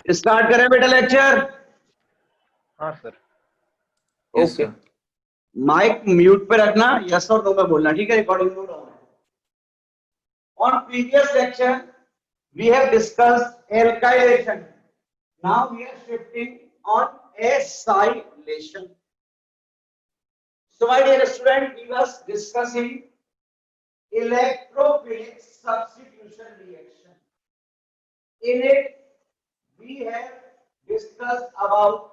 Start करें बेटा lecture. हाँ सर। ओके, माइक म्यूट पे रखना, यस और नो में बोलना, ठीक है? रिकॉर्डिंग नोट ऑन है। On previous lecture we have discussed alkylation. Now we are shifting on acylation. So my dear student, we was discussing electrophilic substitution reaction. In it we have discussed about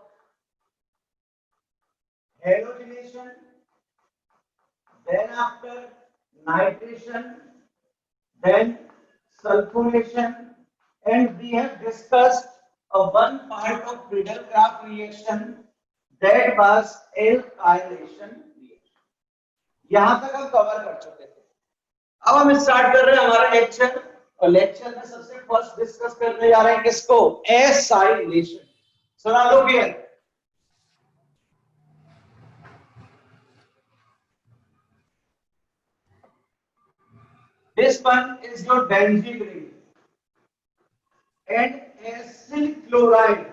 halogenation, then after nitration, then sulfonation, and we have discussed one part of Friedel-Crafts reaction, that was alkylation reaction. यहां तक हम cover कर चुके थे। अब हम start कर रहे हैं हमारा लेक्चर, और लेक्चर में सबसे फर्स्ट डिस्कस करने जा रहे हैं किसको? एसाइलेशन। सुना लो clear. This one is your benzene ring and acyl chloride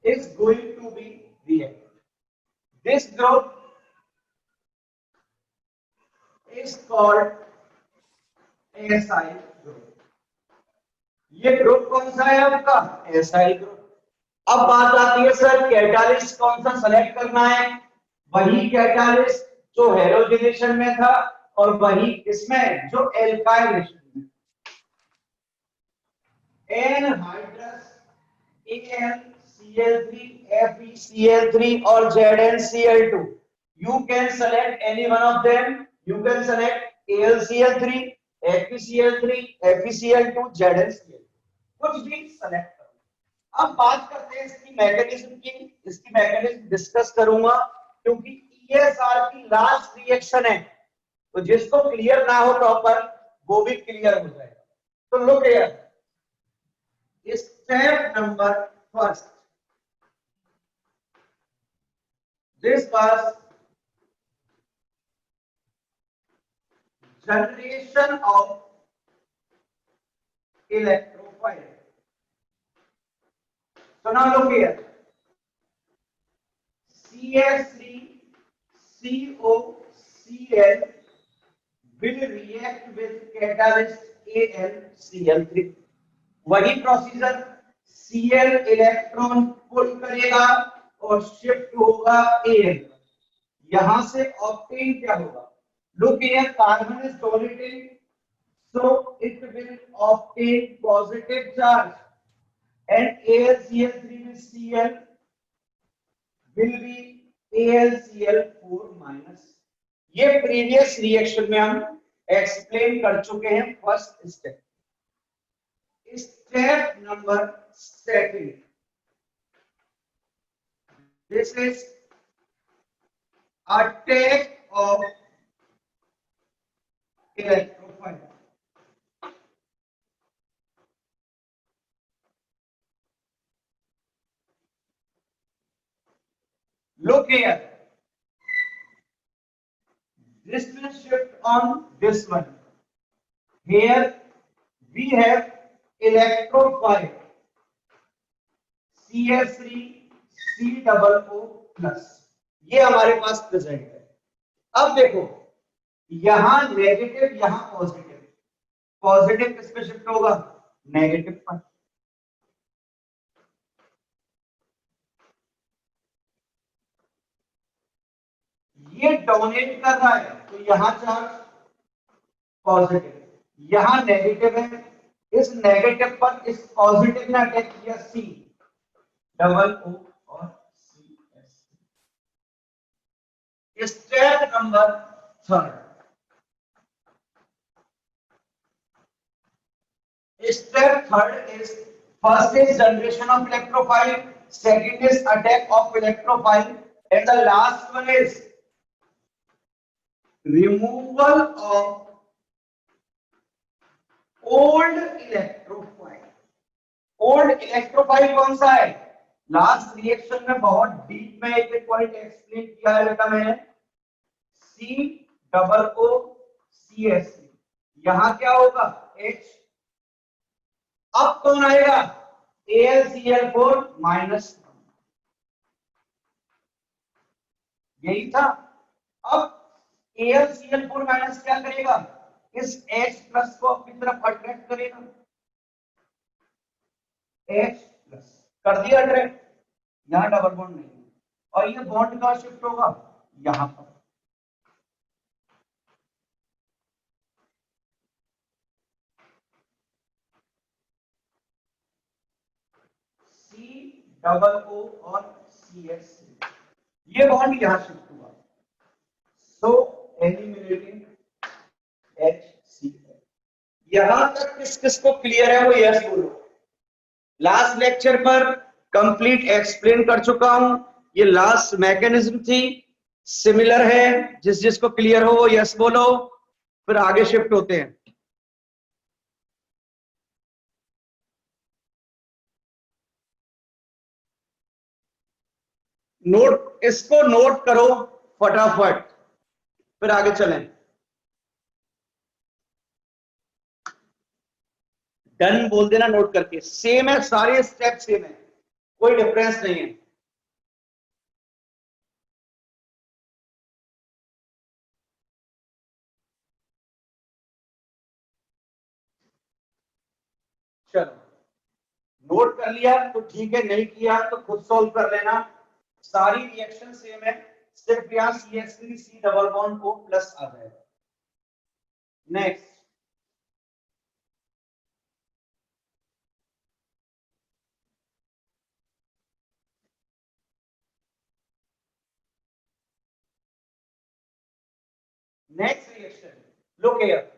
is going to be reacted. This group is called acyl group. ये ग्रुप कौन सा है आपका? acyl group. अब बात आती है सर कैटालिस्ट कौन सा सेलेक्ट करना है? वही कैटालिस्ट जो हेलोजिनेशन में था और वही इसमें जो एल्काइलेशन में। एनहाइड्रस AlCl3 FeCl3 और ZnCl2, you can select any one of them. You can select AlCl3 FeCl3 FeCl2 ZnCl, कुछ भी सेलेक्ट करो। अब बात करते हैं इसकी मैकेनिज्म की। इसकी मैकेनिज्म डिस्कस करूंगा क्योंकि ESR की लास्ट रिएक्शन है, तो जिसको क्लियर ना हो टॉपर वो भी क्लियर हो जाएगा। तो look here, step number first, this was generation of electrophile. So now look here, CH3COCl will react with catalyst AlCl3. वही प्रोसीजर, Cl इलेक्ट्रॉन पुल करेगा और शिफ्ट होगा Al। यहां से ऑक्टेन क्या होगा? Look here, carbon is donating, so it will obtain positive charge and AlCl3 with Cl will be AlCl4 minus। ये previous reaction में हम एक्सप्लेन कर चुके हैं first step. Step number second, this is attack of electrophile. Look here, this will shift on this one. Here we have electrophile CH3COO plus, ये हमारे पास present है। अब देखो, यहां नेगेटिव यहां पॉजिटिव, पॉजिटिव किस पे शिफ्ट होगा? नेगेटिव पर। ये डोनेट कर रहा है तो यहां चार्ज पॉजिटिव, यहां नेगेटिव है, इस नेगेटिव पर इस पॉजिटिव ने अटैक किया COO और CS। Step number third, step third is, first is generation of electrophile, second is attack of electrophile, and the last one is removal of old electrophile। Old electrophile कौन सा है? Last reaction में बहुत deep में एक point explain किया है बेटा मैंने, COO CS। यहां क्या होगा? H। अब कौन आएगा? AlCl4 माइनस, यही था। अब AlCl4 माइनस क्या करेगा? इस H प्लस को अपनी तरफ अट्रैक्ट करेगा, H प्लस कर दिया अट्रैक्ट, यहां डबल बॉन्ड नहीं है, और ये बॉन्ड कहां शिफ्ट होगा? यहां पर। COO और CH, ये बॉन्ड यहां शिफ्ट हुआ, सो एलिमिनेटिंग HCl। यहां तक किस किस को क्लियर है वो यस बोलो। लास्ट लेक्चर पर कंप्लीट एक्सप्लेन कर चुका हूं, ये लास्ट मैकेनिज्म थी, सिमिलर है, जिस जिसको क्लियर हो वो यस बोलो, फिर आगे शिफ्ट होते हैं। नोट, इसको नोट करो फटाफट, फिर आगे चलें। डन बोल देना नोट करके, सेम है, सारे स्टेप सेम है, कोई डिफरेंस नहीं है। चलो नोट कर लिया तो ठीक है, नहीं किया तो खुद सॉल्व कर लेना, सारी रिएक्शन सेम है, सिर्फ यहां CH3 C डबल बॉन्ड को प्लस आ जाएगा। Next, next reaction, look here,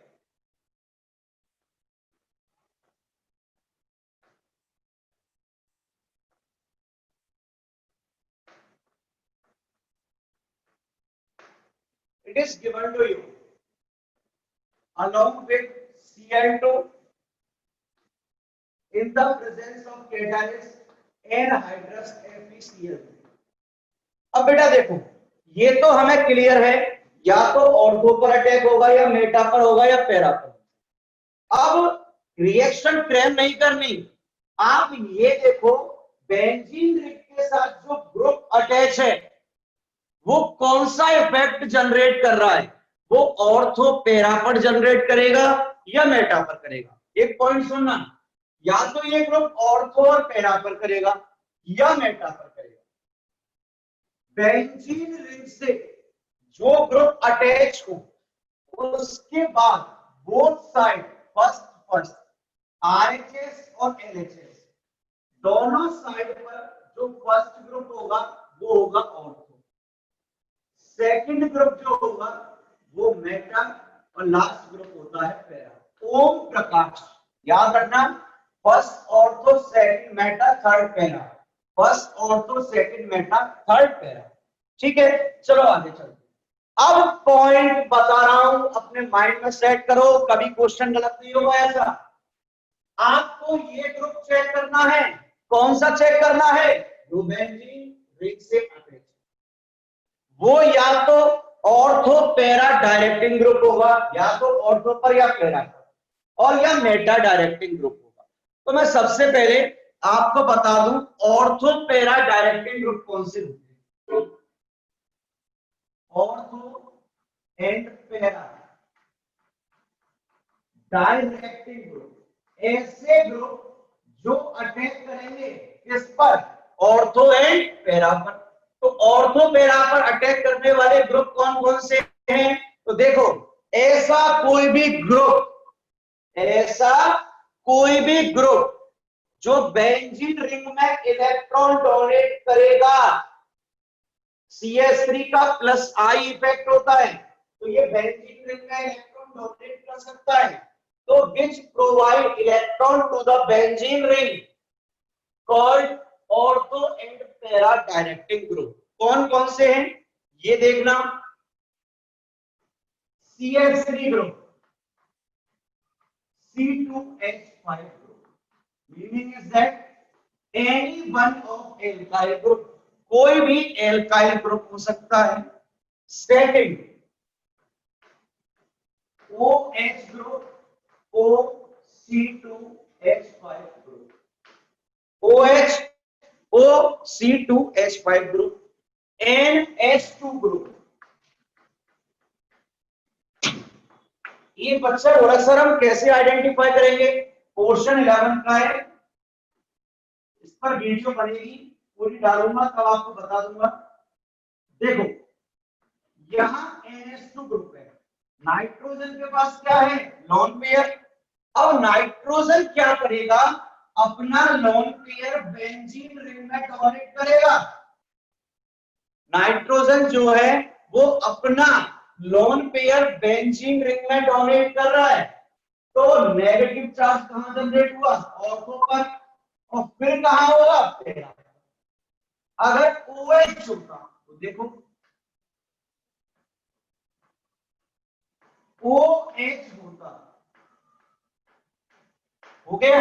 it is given to you along with Cl2 in the presence of catalyst anhydrous FeCl। अब बेटा देखो, ये तो हमें क्लियर है, या तो ऑर्थो पर अटैक होगा या मेटा पर होगा या पैरा पर। अब रिएक्शन फ्रेम नहीं करनी, आप ये देखो बेंजीन रिंग के साथ जो ग्रुप अटैच है वो कौन सा इफेक्ट जनरेट कर रहा है, वो ऑर्थो पैरा पर जनरेट करेगा या मेटा पर करेगा। एक पॉइंट सुनना, या तो ये ग्रुप ऑर्थो और पैरा पर करेगा या मेटा पर करेगा। बेंजीन रिंग से जो ग्रुप अटैच हो उसके बाद both side first first RHS और LHS दोनों साइड पर जो फर्स्ट ग्रुप होगा वो होगा ऑर्थो, सेकंड ग्रुप जो होगा वो मेटा, और लास्ट ग्रुप होता है पैरा। ओम प्रकाश, याद रखना, first ortho second Meta third para, first ortho second Meta third para. ठीक है, चलो आगे चलते। अब पॉइंट बता रहा हूं, अपने माइंड में सेट करो, कभी क्वेश्चन गलत नहीं होगा ऐसा। आपको ये ग्रुप चेक करना है, कौन सा चेक करना है? जो बेंजीन रिंग से अटैच, वो या तो ऑर्थो पैरा डायरेक्टिंग ग्रुप होगा, या तो ऑर्थो पर या पैरा पर, और या मेटा डायरेक्टिंग ग्रुप होगा। तो मैं सबसे पहले आपको बता दूं ऑर्थो पैरा डायरेक्टिंग ग्रुप कौन से होते हैं। Ortho and para directing group, ऐसे ग्रुप जो अटैक करेंगे किस पर? ऑर्थो एंड पैरा पर। तो ऑर्थो पैरा पर अटैक करने वाले ग्रुप कौन कौन से हैं? तो देखो, ऐसा कोई भी ग्रुप, ऐसा कोई भी ग्रुप जो बेंजीन रिंग में इलेक्ट्रॉन डोनेट करेगा, CH3 का प्लस आई इफेक्ट होता है, तो ये बेंजीन रिंग में इलेक्ट्रॉन डोनेट कर सकता है। तो which provide electron to the benzene ring called ortho and para directing group. कौन कौन से हैं ये देखना, CH3 group, C2H5 group, meaning is that any one of alkyl group, कोई भी एल्काइल ग्रुप हो सकता है। Second, OH group, OC2 H5 group. OH OC2H5 group, NH2 group. ये बच्चा बोला सर हम कैसे आइडेंटिफाई करेंगे? पोर्शन 11 का है, इस पर वीडियो बनेगी, पूरी डालूंगा तब आपको बता दूंगा। देखो यहां NH2 ग्रुप है, नाइट्रोजन के पास क्या है? Lone pair. अब नाइट्रोजन क्या करेगा? अपना लोन पेयर बेंजीन रिंग में डोनेट करेगा। नाइट्रोजन जो है वो अपना लोन पेयर बेंजीन रिंग में डोनेट कर रहा है, तो नेगेटिव चार्ज कहां जनरेट हुआ? ऑर्थो पर, और फिर कहां होगा? पेरा। अगर OH होता तो देखो OH होता, हो गया,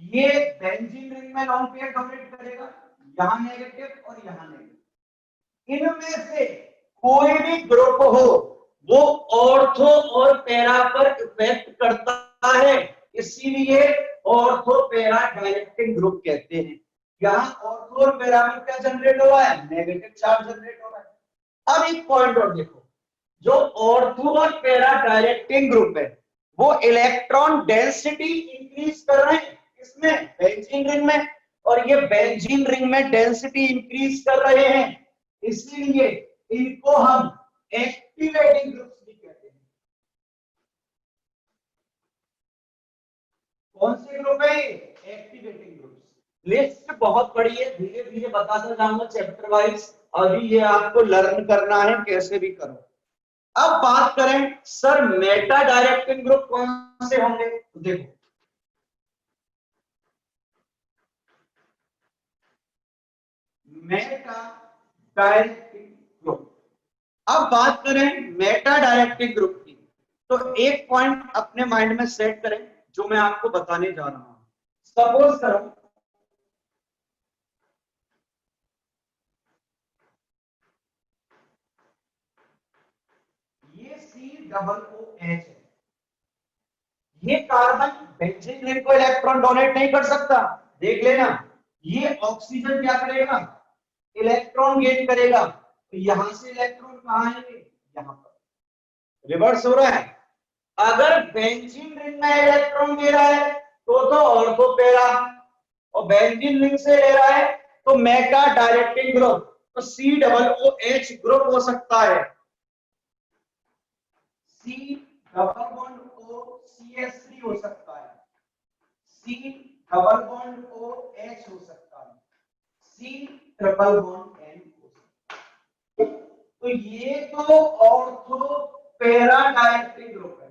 ये बेंजीन रिंग में लोन पेयर डोनेट करेगा, यहां नेगेटिव और यहां नेगेटिव। इनमें से कोई भी ग्रुप हो वो ऑर्थो और पैरा पर इफेक्ट करता है, इसीलिए ऑर्थो पैरा डायरेक्टिंग ग्रुप कहते हैं। यहां ऑर्थो और पैरा में क्या जनरेट हो रहा है? नेगेटिव चार्ज जनरेट हो रहा है। अब एक पॉइंट और देखो, जो ऑर्थो और पैरा डायरेक्टिंग ग्रुप है वो इलेक्ट्रॉन डेंसिटी इंक्रीज कर रहे हैं, इसमें बेंजीन रिंग में, और ये बेंजीन रिंग में डेंसिटी इंक्रीज कर रहे हैं, इसलिए इनको हम एक्टिवेटिंग ग्रुप्स भी कहते हैं। कौन से ग्रुप है? Activating groups. लिस्ट बहुत बड़ी है, धीरे धीरे बताता जाऊंगा चैप्टर वाइज, अभी ये आपको लर्न करना है, कैसे भी करो। अब बात करें सर मेटा डायरेक्टिंग ग्रुप कौन से होंगे, तो देखो मेटा डायरेक्टिंग ग्रुप। अब बात करें मेटा डायरेक्टिंग ग्रुप की, तो एक पॉइंट अपने माइंड में सेट करें जो मैं आपको बताने जा रहा हूं। सपोज करो ये COOH है, ये कार्बन बेंजीन रिंग को इलेक्ट्रॉन डोनेट नहीं कर सकता, देख लेना। ये ऑक्सीजन क्या करेगा? इलेक्ट्रॉन गेन करेगा, तो यहां से इलेक्ट्रॉन कहां आएंगे? यहां पर रिवर्स हो रहा है। अगर बेंजीन रिंग में इलेक्ट्रॉन दे रहा है तो ऑर्थो पैरा, और बेंजीन रिंग से ले रहा है तो मेटा डायरेक्टिंग ग्रुप, तो COOH ग्रुप हो सकता है। C double bond O CH3 हो सकता है, C double bond O H हो सकता है, C ट्रिपल बॉन्ड N हो सकता है। तो ये तो ऑर्थो पैरा डायरेक्टिंग ग्रुप है,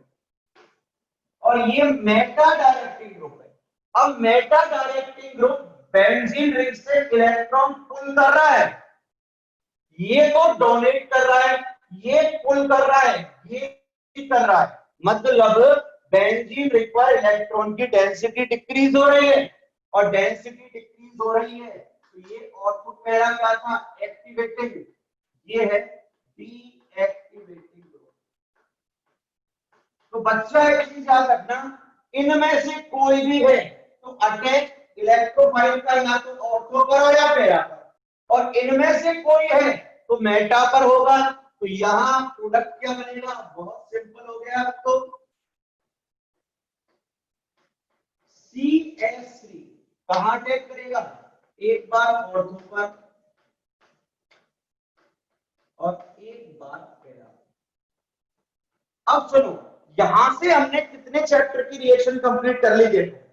और ये मेटा डायरेक्टिंग ग्रुप है। अब Meta directing group benzene ring से इलेक्ट्रॉन पुल कर रहा है, ये तो डोनेट कर रहा है, ये पुल कर रहा है, ये कर रहा है, मतलब बेंजीन रिंग पर इलेक्ट्रॉन की डेंसिटी डिक्रीज हो रही है, और डेंसिटी डिक्रीज हो रही है तो ये ऑर्थो पैरा क्या था? एक्टिवेटिंग, ये है डीएक्टिवेटिंग ग्रुप। तो बच्चा एक चीज याद रखना, इनमें से कोई भी है तो अटैक इलेक्ट्रोफाइल का या तो ऑर्थो पर हो या पैरा पर, और इनमें से कोई है तो मेटा पर होगा, तो यहां प्रोडक्ट क्या बनेगा? बहुत सिंपल हो गया। अब तो CH3 कहां अटैक करेगा? एक बार ऑर्थो पर और एक बार पैरा। अब सुनो, यहां से हमने कितने चैप्टर की रिएक्शन कंप्लीट कर ली? देखो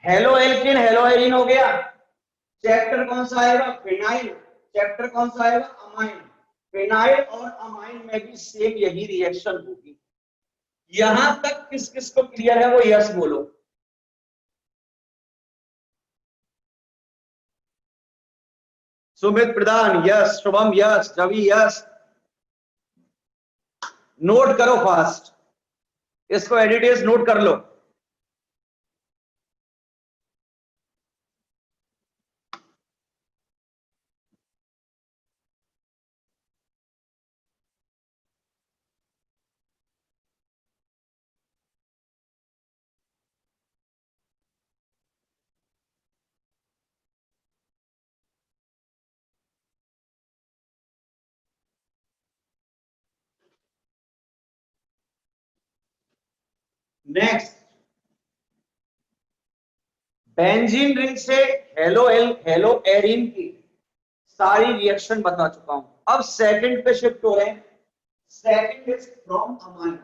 हेलो एल्केन हेलो एरीन हो गया, चैप्टर कौन सा आएगा? फिनाइल। चैप्टर कौन सा आएगा? अमाइन। फिनाइल और अमाइन में भी सेम यही रिएक्शन होगी। यहां तक किस किस को क्लियर है वो यस बोलो। Sumit Pradhan yes, Shubham yes, Ravi yes. Note करो फास्ट, इसको एडिटेज नोट कर लो। नेक्स्ट बेंजीन रिंग से हेलो एरिन की सारी रिएक्शन बता चुका हूं। अब सेकंड पे शिफ्ट हो रहे हैं। Second is from amine.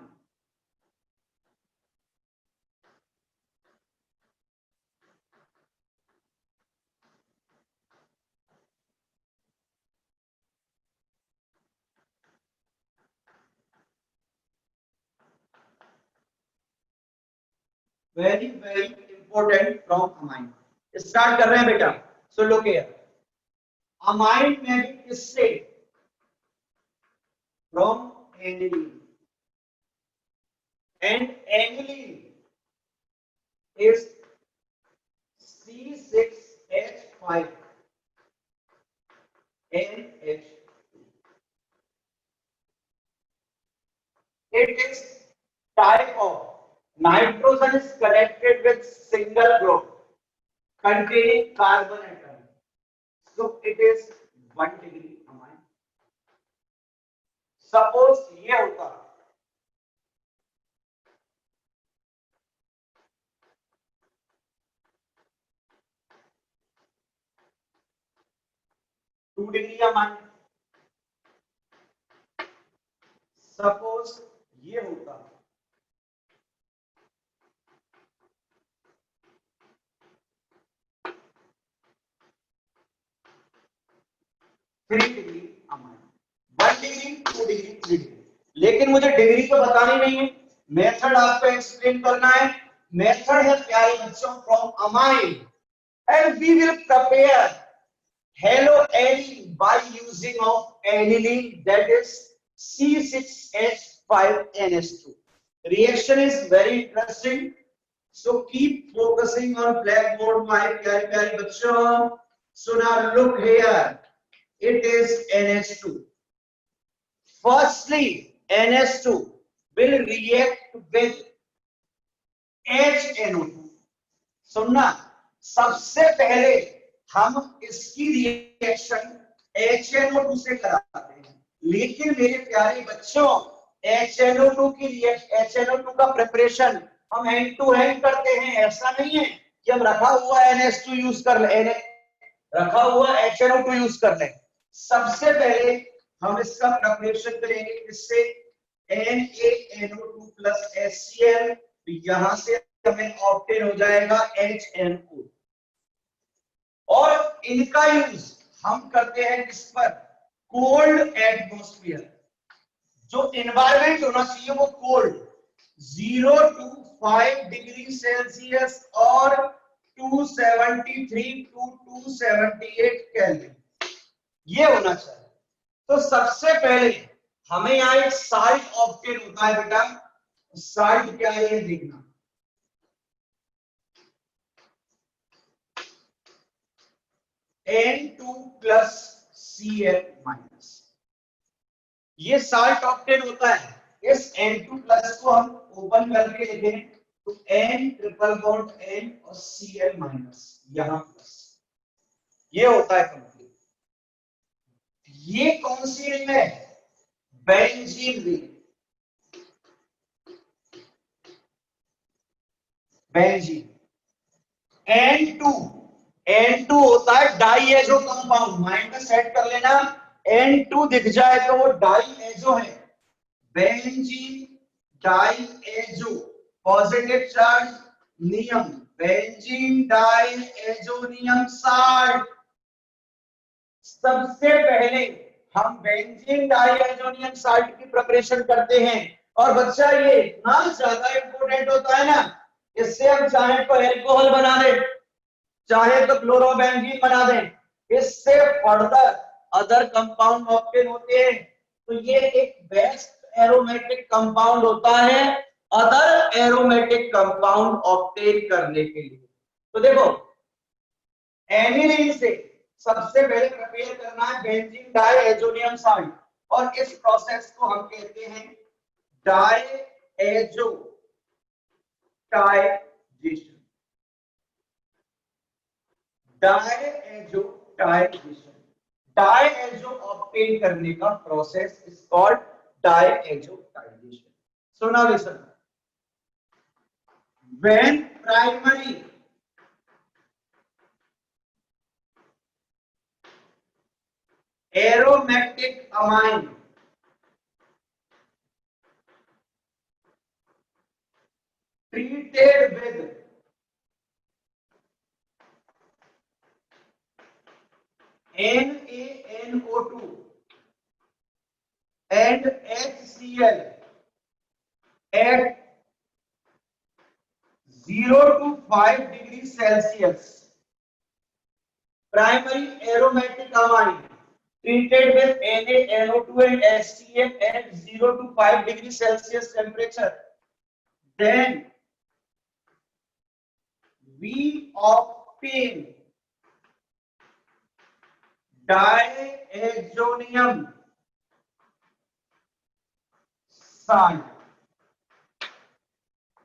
Very very important from amine. Start कर रहे हैं बेटा। सो लुक हियर, अमाइन में भी किससे? From aniline. And aniline is C6H5 NH. It is type of nitrogen is connected with single group containing carbon atom. So it is 1 degree amine. Suppose ये होता 2 degree amine। Suppose ये होता 3 degree amine. 1 degree 2 degree 3 degree. लेकिन मुझे degree तो बतानी नहीं है, मेथड आपको एक्सप्लेन करना है। मेथड है प्यारे बच्चों from amine and we will prepare haloaline by using of aniline, that is C6H5NH2. Reaction is very interesting, so keep focusing on blackboard my प्यारे प्यारे बच्चों। So now look here, it is NH2. Firstly NH2 will react with HNO2। सुनना, सबसे पहले हम इसकी reaction HNO2 से कराते हैं। लेकिन मेरे प्यारे बच्चों HNO2 की HNO2 का प्रिपरेशन हम हैंड टू हैंड करते हैं। ऐसा नहीं है कि हम रखा हुआ NH2 यूज कर ले, रखा हुआ HNO2 यूज कर ले। सबसे पहले हम इसका प्रिपरेशन करेंगे इससे NaNO2 प्लस HCl, यहां से हमें ऑब्टेन हो जाएगा HNO। और इनका यूज हम करते हैं किस पर? Cold atmosphere. जो एनवायरमेंट होना चाहिए वो कोल्ड, 0 to 5 डिग्री सेल्सियस और 273 to 278 केल्विन, ये होना चाहिए। तो सबसे पहले हमें यहाँ एक साल्ट ऑब्टेन होता है बेटा। साल्ट क्या है ये देखना, N2 प्लस Cl माइनस, ये साल्ट ऑब्टेन होता है। इस N2 प्लस को हम ओपन करके लिखें तो N ट्रिपल बॉन्ड N और Cl माइनस, यहां प्लस, ये होता है कंप्लीट। ये कौन सी रिंग है? Benzene ring. बेंजीन N2 होता है डाईएजो कंपाउंड। माइंड में सेट कर लेना, N2 दिख जाए तो वो डाईएजो है। बेंजीन डाईएजो, पॉजिटिव चार्ज नियम, बेंजीन डाईएजोनियम साल्ट। सबसे पहले हम बेंजीन डाईएजोनियम साल्ट की प्रिपरेशन करते हैं। और बच्चा ये इतना ज्यादा इंपॉर्टेंट होता है ना, इससे हम चाहे तो एल्कोहल बना दें, चाहे तो क्लोरोबेंजीन बना दें, इससे फर्दर अदर कंपाउंड ऑब्टेन होते हैं। तो ये एक बेस्ट एरोमेटिक कंपाउंड होता है अदर एरोमेटिक कंपाउंड ऑब्टेन करने के लिए। तो देखो एनिलीन से सबसे पहले प्रिपेयर करना है बेंजीन डाईएजोनियम साल्ट, और इस प्रोसेस को हम कहते हैं डाईएजो टाइजेशन। डाईएजो ऑब्टेन करने का process is called diazotization. So now listen, when primary aromatic amine treated with NaNO2 and HCl at 0 to 5 degrees Celsius. Primary aromatic amine treated with NaNO2 and HCl at 0 to 5 degrees Celsius temperature. Then we obtain diazonium salt.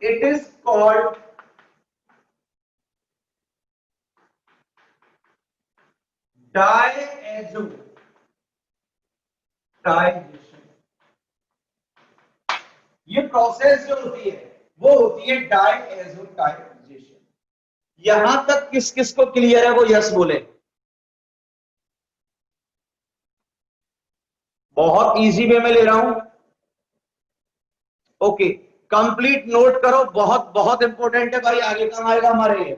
It is called diazotization. ये process जो होती है वो होती है डायएजोटाइजेशन। यहां तक किस किस को क्लियर है वो यस बोले। बहुत इजी वे में ले रहा हूं। ओके, कंप्लीट नोट करो, बहुत बहुत इंपॉर्टेंट है भाई, आगे काम आएगा हमारे लिए।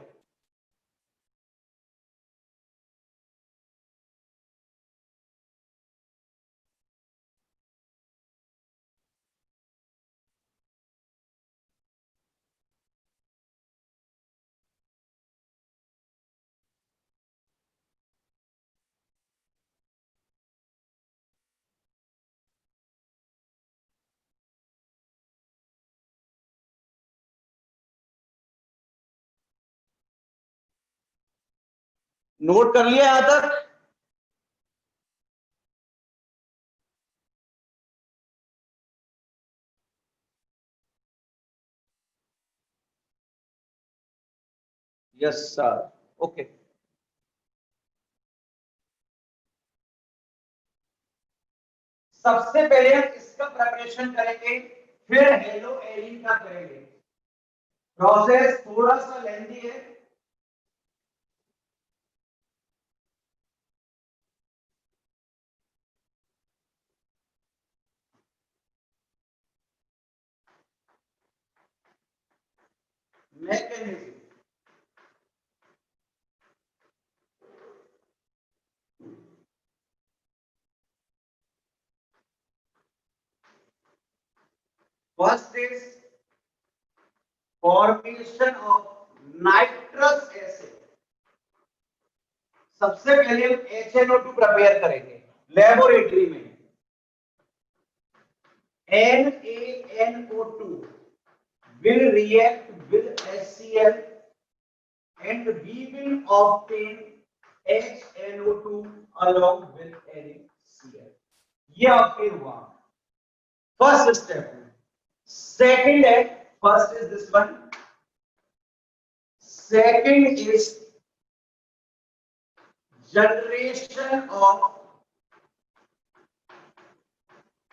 नोट कर लिया यहां तक? Yes sir, okay. सबसे पहले हम इसका प्रिपरेशन करेंगे, फिर हेलो एलिन का करेंगे। प्रोसेस थोड़ा सा लेंथी है। Mechanism first is formation of nitrous acid. सबसे पहले हम HNO2 प्रिपेयर करेंगे लेबोरेटरी में। NaNO2 will react with HCl and we will obtain HNO2 along with NaCl. ये ऑब्टेन हुआ फर्स्ट स्टेप। सेकंड है, first is this one, second is generation of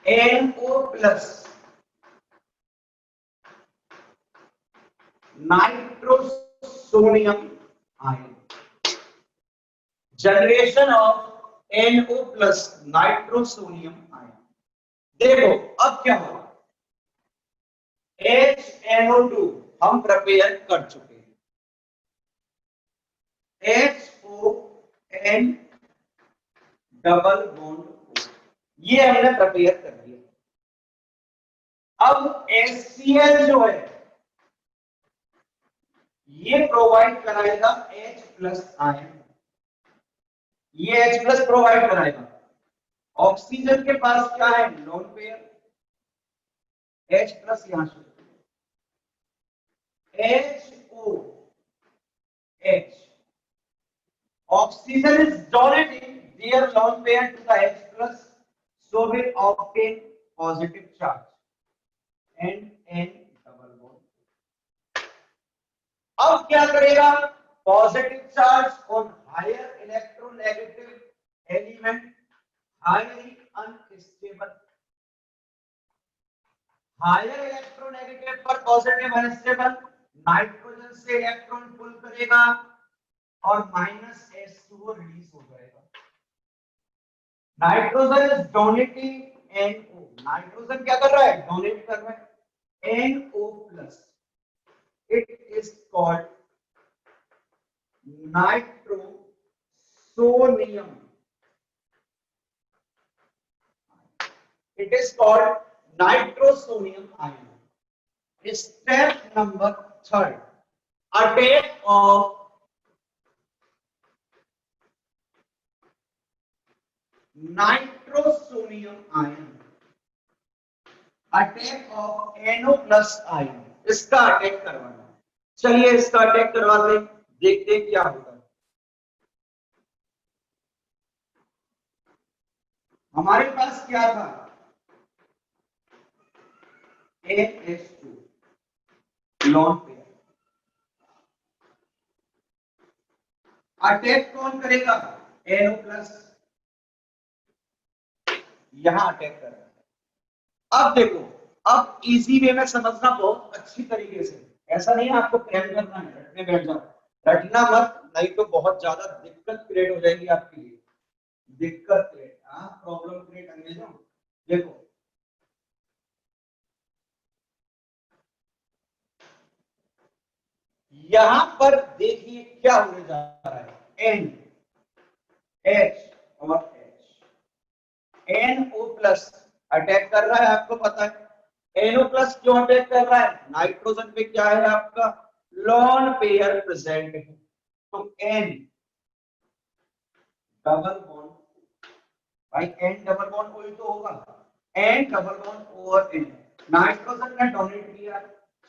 NO plus nitrosonium ion. Generation of NO plus nitrosonium ion. देखो अब क्या होगा, HNO2 हम prepare कर चुके हैं, HON डबल बॉन्ड ये हमने प्रिपेयर कर दिया। अब HCl जो है ये प्रोवाइड कराएगा H प्लस आयन, ये H प्लस प्रोवाइड कराएगा। ऑक्सीजन के पास क्या है, लोन पेयर, H प्लस यहां से HOH, oxygen is donating their lone pair to the H plus, so we obtain positive charge and N double bond. अब क्या करेगा, positive charge on higher electronegative element highly unstable, higher electronegative पर positive unstable, nitrogen से electron pull करेगा और -H2O release हो जाएगा। Nitrogen is donating NO, nitrogen क्या कर रहा है, डोनेट कर रहा है NO+, it is called nitrosonium, it is called nitrosonium ion. Step number 3, attack of nitrosonium ion, attack of NO+ ion, इसका अटैक करवाना। चलिए इसका अटैक करवाते हैं, देखते हैं क्या होता है। हमारे पास क्या था, NH2 लॉन पेयर, अटैक कौन करेगा, NO+, यहां अटैक कर रहा है। अब देखो, अब इजी वे में समझना बहुत अच्छी तरीके से, ऐसा नहीं है आपको प्लान करना है, रटने बैठ जाओ, रटना मत, नहीं तो बहुत ज्यादा दिक्कत क्रिएट हो जाएगी आपके लिए, दिक्कत क्रिएट, प्रॉब्लम क्रिएट अंग्रेजों। देखो यहां पर देखिए क्या होने जा रहा है, N H और H, NO+ अटैक कर रहा है, आपको पता है NO+ क्यों अटैक कर रहा है, नाइट्रोजन पे क्या है आपका लॉन पेयर प्रेजेंट है, तो N डबल बॉन्ड, भाई N डबल बॉन्ड कोई तो होगा, N double bond over N, nitrogen ने डोनेट किया,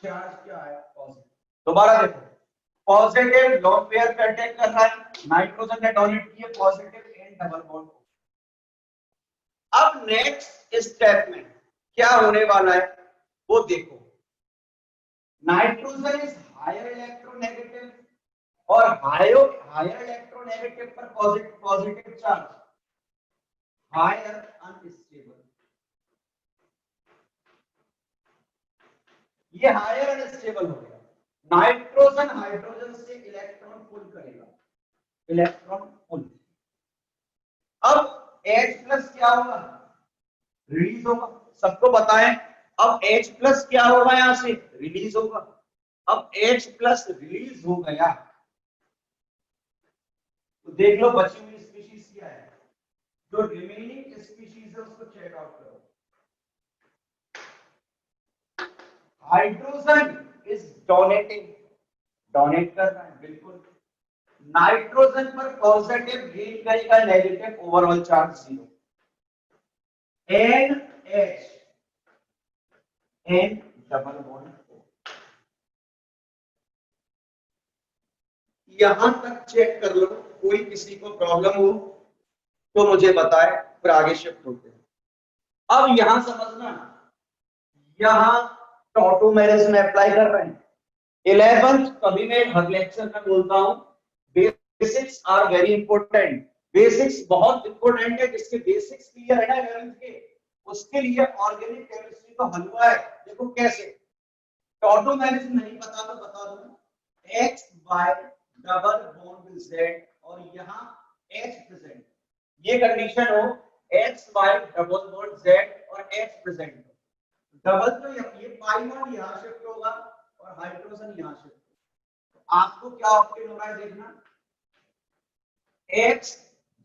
चार्ज क्या आया पॉजिटिव, दोबारा देखो पॉजिटिव लॉन पेयर पे अटैक कर रहा है, नाइट्रोजन ने डोनेट किया पॉजिटिव N डबल बॉन्ड। अब नेक्स्ट स्टेप में क्या होने वाला है वो देखो, नाइट्रोजन इज हायर इलेक्ट्रोनेगेटिव और हायर इलेक्ट्रोनेगेटिव पर पॉजिटिव चार्ज, हायर अनस्टेबल, ये हायर अनस्टेबल हो गया, नाइट्रोजन हाइड्रोजन से इलेक्ट्रॉन पुल करेगा, इलेक्ट्रॉन पुल, अब H+ क्या होगा, रिलीज होगा, सबको बताएं, अब H+ क्या होगा, यहां से रिलीज होगा, अब H+ रिलीज हो गया तो देख लो बची हुई स्पीशीज क्या है, जो रिमेनिंग स्पीशीज है उसको चेक आउट करो। हाइड्रोजन इज डोनेटिंग, डोनेट कर रहा है बिल्कुल, नाइट्रोजन पर पॉजिटिव गेन करेगा, negative overall charge 0, NH N double bond, यहां तक चेक कर लो, कोई किसी को प्रॉब्लम हो तो मुझे बताए, फिर आगे शिफ्ट होते हैं। अब यहां समझना, यहां टॉटोमेरिस में अप्लाई कर रहे हैं, 11th कभी मैं हर लेक्चर में बोलता हूं, basics are very important, basics बहुत इंपॉर्टेंट है, जिसके बेसिक्स क्लियर है ना 11th के, उसके लिए ऑर्गेनिक केमिस्ट्री तो हलवा है। देखो कैसे, टॉटोमेरिस नहीं पता तो बता दो, X bye double bond Z और यहां H प्रेजेंट, ये कंडीशन हो X bye double bond Z और H प्रेजेंट, डबल तो ये पाई बॉन्ड यहां शिफ्ट होगा और हाइड्रोजन यहां शिफ्ट होगा, तो आपको क्या ऑप्शन हो रहा है देखना, X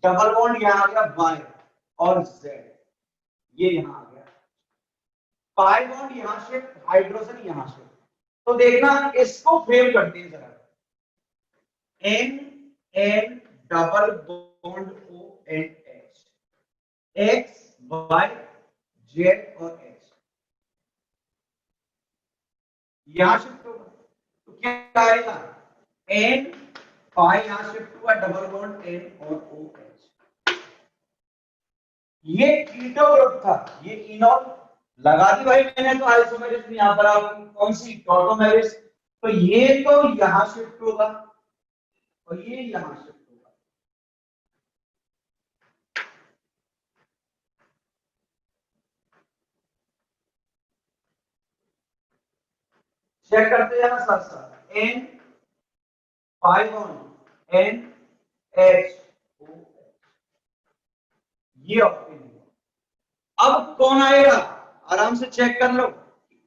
डबल बॉन्ड यहां आ गया Y और Z, ये यहां आ गया, पाई बॉन्ड यहां शिफ्ट, हाइड्रोजन यहां शिफ्ट, तो देखना इसको फ्रेम करते हैं जरा, N N double bond O N H, X Y Z और H, यहां शिफ्ट होगा तो क्या आएगा, N पाई यहां शिफ्ट हुआ, डबल बॉन्ड N और OH, ये कीटो ग्रुप था, ये इनॉल लगा दी भाई मैंने, तो आइसोमेरिस में यहां पर आप कौन सी टॉटोमेरिस, तो ये तो यहां शिफ्ट होगा और ये यहां शिफ्ट होगा, चेक करते हैं ना साथ साथ, N 5 बॉन्ड NH2। ये ऑप्टेन हुआ। अब कौन आएगा, आराम से चेक कर लो।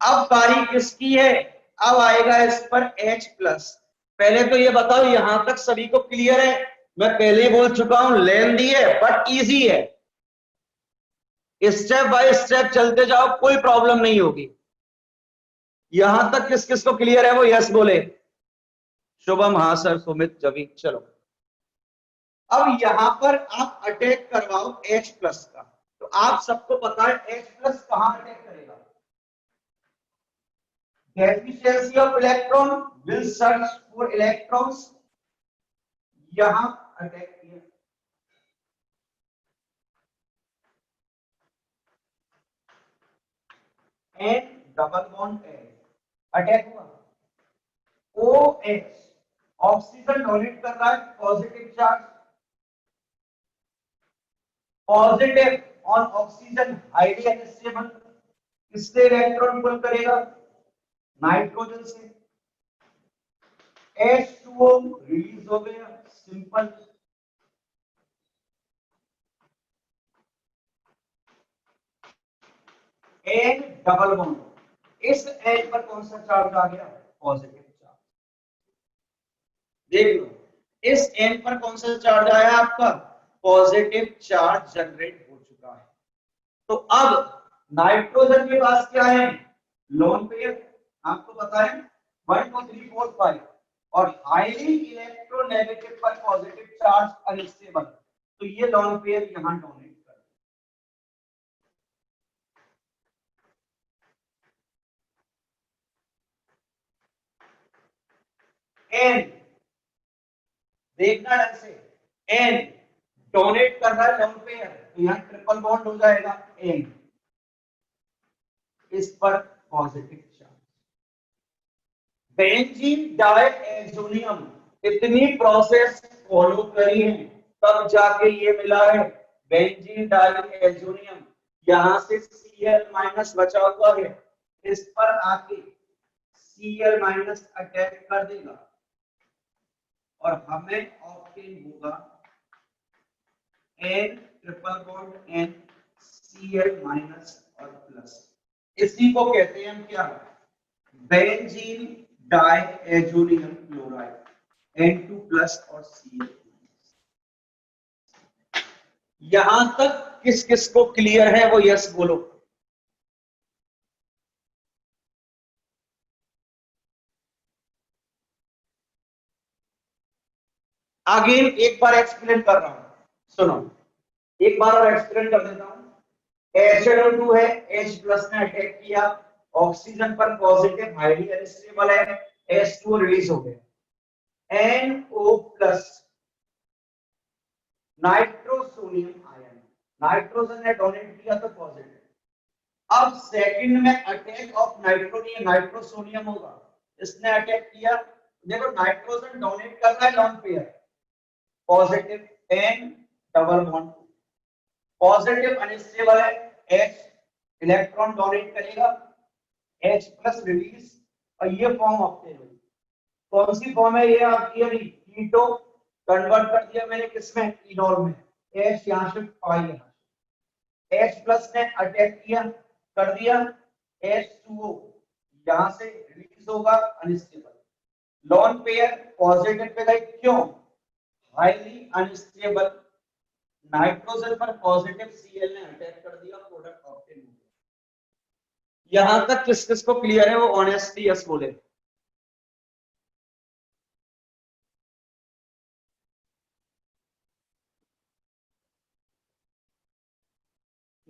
अब बारी किसकी है, अब आएगा इस पर H प्लस। पहले तो ये बताओ यहां तक सभी को क्लियर है? मैं पहले ही बोल चुका हूं लेंथी है बट इजी है, स्टेप बाय स्टेप चलते जाओ, कोई प्रॉब्लम नहीं होगी। यहां तक किस किस को क्लियर है वो यस बोले। शुभम, हाँ सर, सुमित, जवी, चलो। अब यहां पर आप अटैक करवाओ H प्लस का। तो आप सबको पता है H प्लस कहां अटैक करेगा, deficiency of electron will search for electrons, यहां अटैक किया। एन डबल बॉन्ड अटैक हुआ। OH ऑक्सीजन डोनेट कर रहा है positive charge, positive on oxygen highly unstable, किससे इलेक्ट्रॉन पुल करेगा, नाइट्रोजन से। H2O रिलीज हो गया, सिंपल। N डबल बॉन्ड, इस N पर कौन सा चार्ज आ गया, पॉजिटिव चार्ज। देख लो, इस N पर कौन सा चार्ज आया आपका, पॉजिटिव चार्ज जनरेट हो चुका है। तो अब नाइट्रोजन के पास क्या है, लोन पेयर, आपको पता है 1 2 3 4 5, और हाईली इलेक्ट्रोनेगेटिव पर पॉजिटिव चार्ज अनस्टेबल, तो ये लोन पेयर यहां डोनेट कर। एन, देखना ढंग से, एन डोनेट कर रहा है लोन पेयर, तो यहां ट्रिपल बॉन्ड हो जाएगा एन, इस पर पॉजिटिव चार्ज। बेंजीन डाइएज़ोनियम, इतनी प्रोसेस फॉलो करी है तब जाके ये मिला है बेंजीन डाइएज़ोनियम। यहां से Cl माइनस बचा हुआ है, इस पर आके Cl माइनस अटैक कर देगा और हमें ऑप्टेन होगा N triple bond N Cl minus और प्लस। इसी को कहते हैं हम क्या, benzene diazonium chloride, N2 plus और Cl। यहां तक किस किस को क्लियर है वो यस बोलो। अगेन एक बार एक्सप्लेन कर रहा हूं, सुनो, एक बार और एक्सप्लेन कर देता हूं। HNO2 है, H प्लस ने अटैक किया, ऑक्सीजन पर पॉजिटिव हाईली अनस्टेबल है, H2O रिलीज हो गया। NO plus nitrosonium ion, nitrogen ने डोनेट किया तो पॉजिटिव। अब सेकंड में अटैक ऑफ नाइट्रोनियम, नाइट्रोसोनियम होगा, इसने अटैक किया। देखो नाइट्रोजन डोनेट कर रहा है lone pair, positive N double bond, positive unstable है H, इलेक्ट्रॉन डोनेट करेगा, H प्लस रिलीज, और ये फॉर्म ऑप्टेन हुई। कौन सी फॉर्म है ये आपकी, अभी कीटो कन्वर्ट कर दिया मैंने किसमें, इनॉल में। H यहां से पाई, यहां H प्लस ने अटैक किया कर दिया, H2O यहां से रिलीज होगा unstable, lone pair positive pay गई, क्यों, हाईली अनस्टेबल नाइट्रोजन पर पॉजिटिव Cl ने अटैक कर दिया, प्रोडक्ट ऑब्टेन हो गया। यहां तक किस किस को क्लियर है वो ऑनेस्टली यस बोले।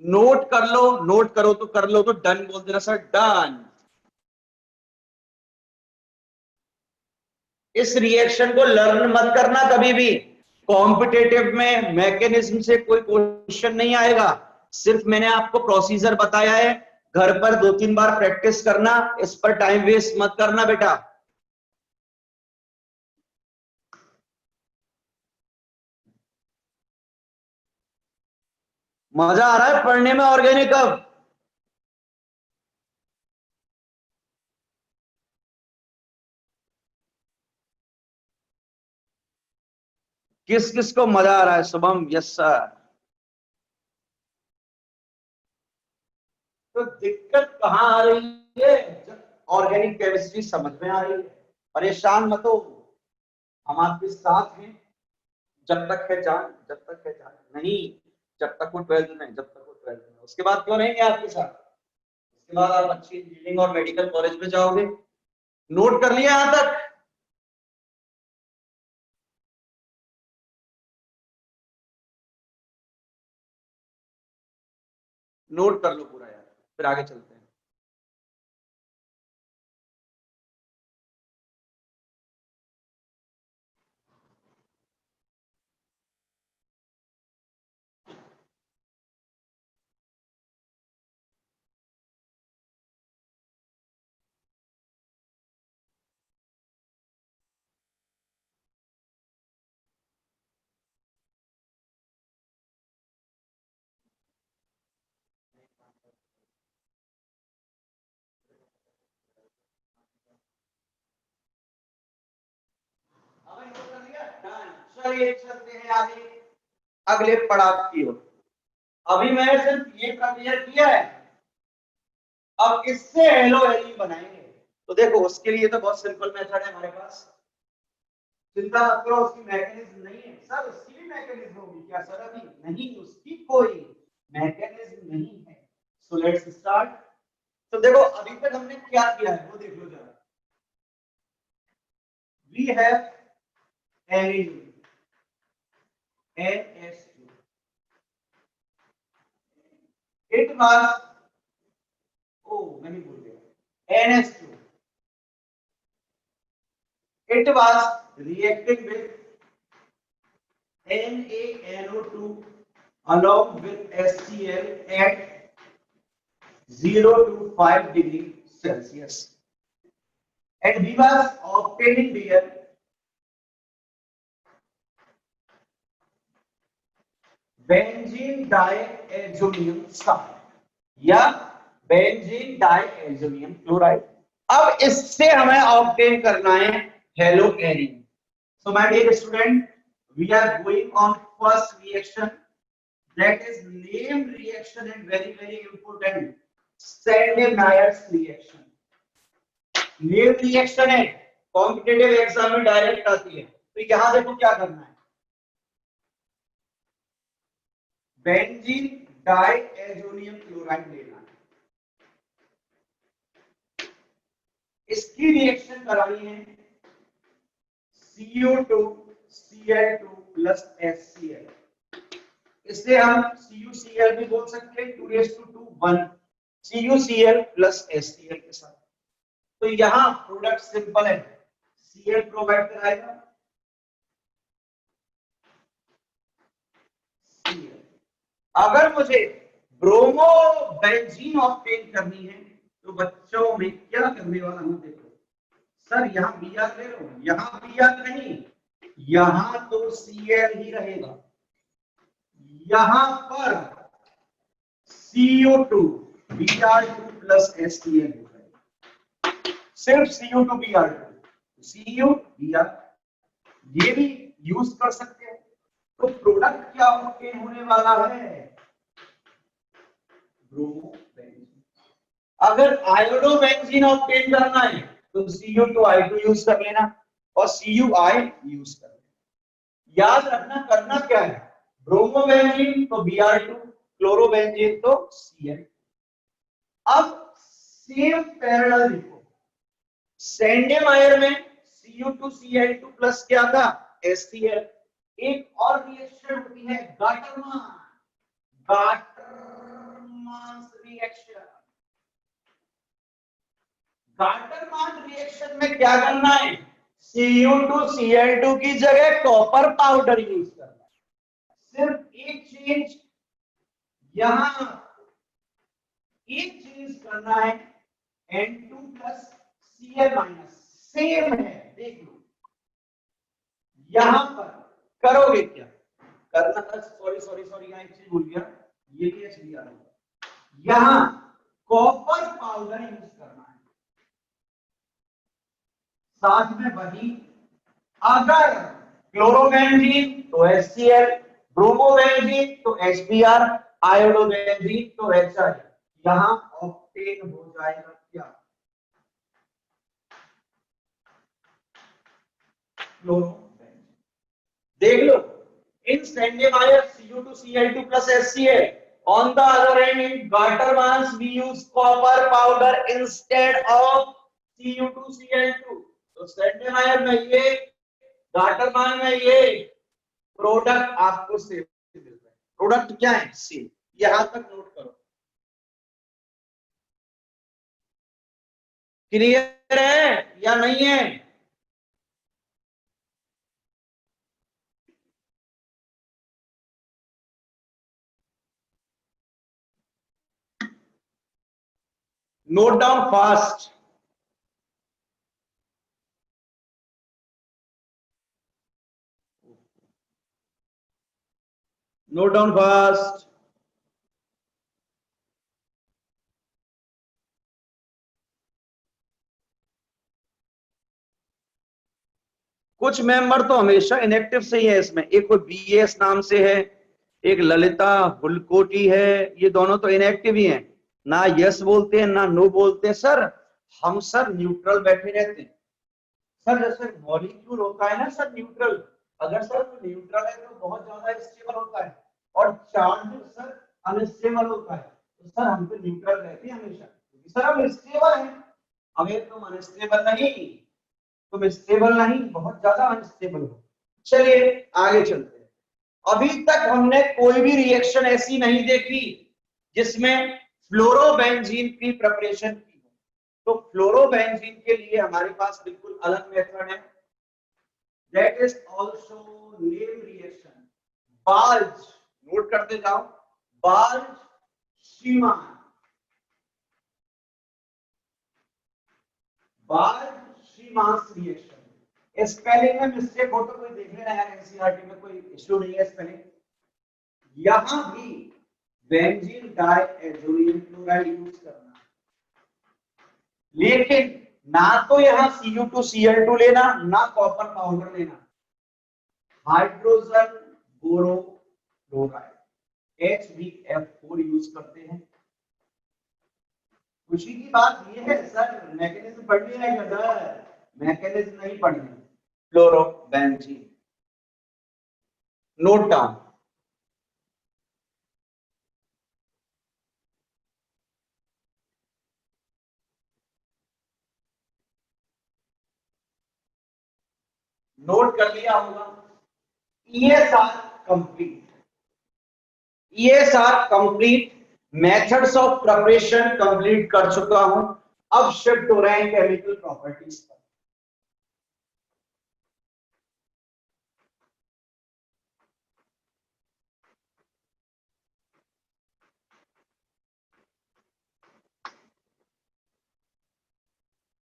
नोट कर लो, नोट करो तो कर लो, तो डन बोल देना सर, डन। इस रिएक्शन को लर्न मत करना कभी भी, कॉम्पिटेटिव में मैकेनिज्म से कोई क्वेश्चन नहीं आएगा, सिर्फ मैंने आपको प्रोसीजर बताया है, घर पर 2-3 बार प्रैक्टिस करना, इस पर टाइम वेस्ट मत करना बेटा। मजा आ रहा है पढ़ने में ऑर्गेनिक अब? किस किस को मजा आ रहा है? Shubham, yes sir. तो दिक्कत कहाँ आ रही है? ऑर्गेनिक केमिस्ट्री समझ में आ रही है, परेशान मत हो, हम आपके साथ हैं। जब तक है जान, जब तक है जान, नहीं जब तक वो 12th में, जब तक वो 12th में, उसके बाद क्यों रहेंगे आपके साथ? उसके बाद आप अच्छी इंजीनियरिंग और मेडिकल कॉलेज में जाओगे। नोट कर लिया यहां तक? नोट कर लो पूरा यार, फिर आगे चलते हैं। अभी नोट कर लिया? डन। चलिए चलते हैं आगे, अगले पड़ाव की ओर। अभी मैंने सिर्फ ये क्लियर किया है, अब इससे एलो एलिन बनाएंगे। तो देखो उसके लिए तो बहुत सिंपल मेथड है हमारे पास, चिंता मत करो, उसकी मैकेनिज्म नहीं है सर। उसकी भी मैकेनिज्म होगी क्या सर? अभी नहीं, उसकी कोई मैकेनिज्म नहीं है। So let's start. तो देखो अभी तक हमने क्या किया है वो देख लो जरा। We have arene NH2, it was, oh नहीं भूल गया, NH2, it was reacting with NaNO2 along with HCl at 0 to 5 degree Celsius, and we was obtaining their benzene diazonium sulphide या बेंजीन डाइएज़ोनियम क्लोराइड। अब इससे हमें obtain करना है haloarene. So my dear student, we are going on first reaction, that is name reaction and very important, Sande-Myers reaction। Name reaction है, competitive exam में direct आती है। तो यहां देखो क्या करना है, बेंजीन डाइएज़ोनियम क्लोराइड लेना है, इसकी रिएक्शन करानी है CO2 Cl2 प्लस HCl। इसे हम CuCl भी बोल सकते हैं, 2:2 1 CuCl प्लस HCl के साथ। तो यहां प्रोडक्ट सिंपल है, Cl प्रोवाइड कराएगा, Cl। अगर मुझे ब्रोमो बेंजीन ऑब्टेन करनी है तो बच्चों में क्या करने वाला हूं, देखो सर यहां Br ले लो, यहां Br नहीं, यहां तो Cl ही रहेगा, यहां पर CO2 Br2 प्लस HCl होगा, सिर्फ CO2 Br2, CO Br ये भी यूज कर सकते हैं। तो प्रोडक्ट क्या ऑब्टेन होने वाला है, ब्रोमो बेंजीन। अगर आयोडो बेंजीन ऑब्टेन करना है तो Cu2I2 यूज कर लेना और Cui यूज कर लेना। याद रखना करना क्या है, ब्रोमो बेंजीन तो Br2, क्लोरो बेंजीन तो Cl। अब सेम पैरेलल लिखो, सैंडे-मायर में Cu2Cl2 प्लस क्या था, HCl। एक और रिएक्शन होती है Gattermann, Gattermann reaction. Gattermann reaction में क्या करना है, Cu2Cl2 की जगह कॉपर पाउडर यूज करना है। सिर्फ एक चेंज, यहां एक चेंज करना है, N2 plus Cl minus, same है देख लो। यहां पर करोगे क्या करना, सॉरी सॉरी सॉरी यहां एक चीज भूल गया, ये भी एच दिया, यहां कॉपर पाउडर यूज करना है। साथ में वही, अगर क्लोरोबेंजीन तो HCl, ब्रोमोबेंजीन तो HBr, आयोडोबेंजीन तो HI। यहां ऑक्टेन हो जाएगा क्या? क्लोरोबेंजीन। देख लो, in Stendhal Cu2Cl2 plus HCl. On the other hand, in Gartermans we use copper powder instead of Cu2Cl2. तो स्टैंडमायर में ये, गाटरमान में ये प्रोडक्ट आपको सेम मिल रहा है। प्रोडक्ट क्या है? सेम। यहां तक नोट करो। क्लियर है या नहीं है? Note down fast. Note down fast. कुछ मेंबर तो हमेशा इनएक्टिव से ही है इसमें। एक कोई बीएस नाम से है, एक ललिता हुलकोटी है, ये दोनों तो इनएक्टिव ही हैं। ना यस बोलते हैं ना नो बोलते हैं। सर हम सर न्यूट्रल बैठे रहते हैं सर। जैसे मॉलिक्यूल होता है ना सर न्यूट्रल, अगर सर न्यूट्रल है तो बहुत ज्यादा स्टेबल होता है, और चार्ज सर अनस्टेबल होता है। तो सर हम तो न्यूट्रल रहते हैं हमेशा, क्योंकि सर हम स्टेबल हैं। हमें तुम अनस्टेबल नहीं, तुम स्टेबल नहीं, बहुत ज्यादा अनस्टेबल हो। चलिए आगे चलते हैं। अभी तक हमने कोई भी रिएक्शन ऐसी नहीं देखी जिसमें फ्लोरोबेंजीन की प्रिपरेशन की हो। तो फ्लोरोबेंजीन के लिए हमारे पास बिल्कुल अलग मेथड है, that is also name reaction. Balz, note करते जाओ, Balz Schiemann, Balz Schiemann's reaction. Spelling में मिस्टेक हो तो कोई देख लेना यार, एनसीईआरटी में कोई इश्यू नहीं है स्पेलिंग। यहां भी बेंजीन डाइएज़ोलियम क्लोराइड यूज करना, लेकिन ना तो यहां Cu2Cl2 लेना, ना कॉपर पाउडर लेना, हाइड्रोजन बोरो क्लोराइड HbF4 यूज करते हैं। खुशी की बात यह है सर, मैकेनिज्म पढ़ लिया है सर, मैकेनिज्म नहीं पढ़ने। Fluorobenzene, note down. नोट कर लिया होगा। ESR complete, ESR complete, methods of preparation complete कर चुका हूं। अब शिफ्ट हो रहे हैं केमिकल प्रॉपर्टीज पर।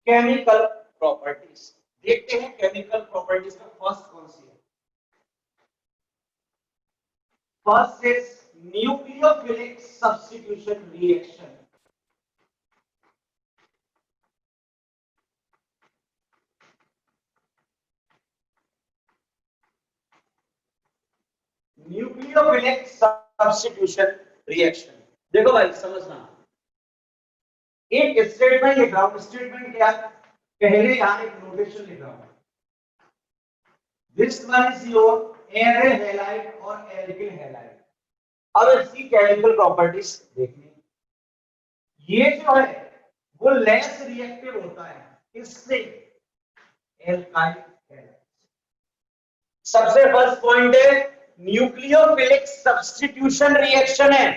केमिकल प्रॉपर्टीज देखते हैं। केमिकल प्रॉपर्टीज में फर्स्ट कौन सी है? First is nucleophilic substitution reaction. Nucleophilic substitution reaction. देखो भाई समझना, एक स्टेटमेंट लिख रहा हूं। स्टेटमेंट क्या? पहले यहां एक नोटेशन लिख रहा हूं, this one is your array halide और एल्किल हैलाइड। अब इसकी केमिकल प्रॉपर्टीज देखनी। ये जो है वो लेस रिएक्टिव होता है, इससे एल्काइल हैलाइड। सबसे फर्स्ट पॉइंट है न्यूक्लियोफिलिक सब्स्टिट्यूशन रिएक्शन है,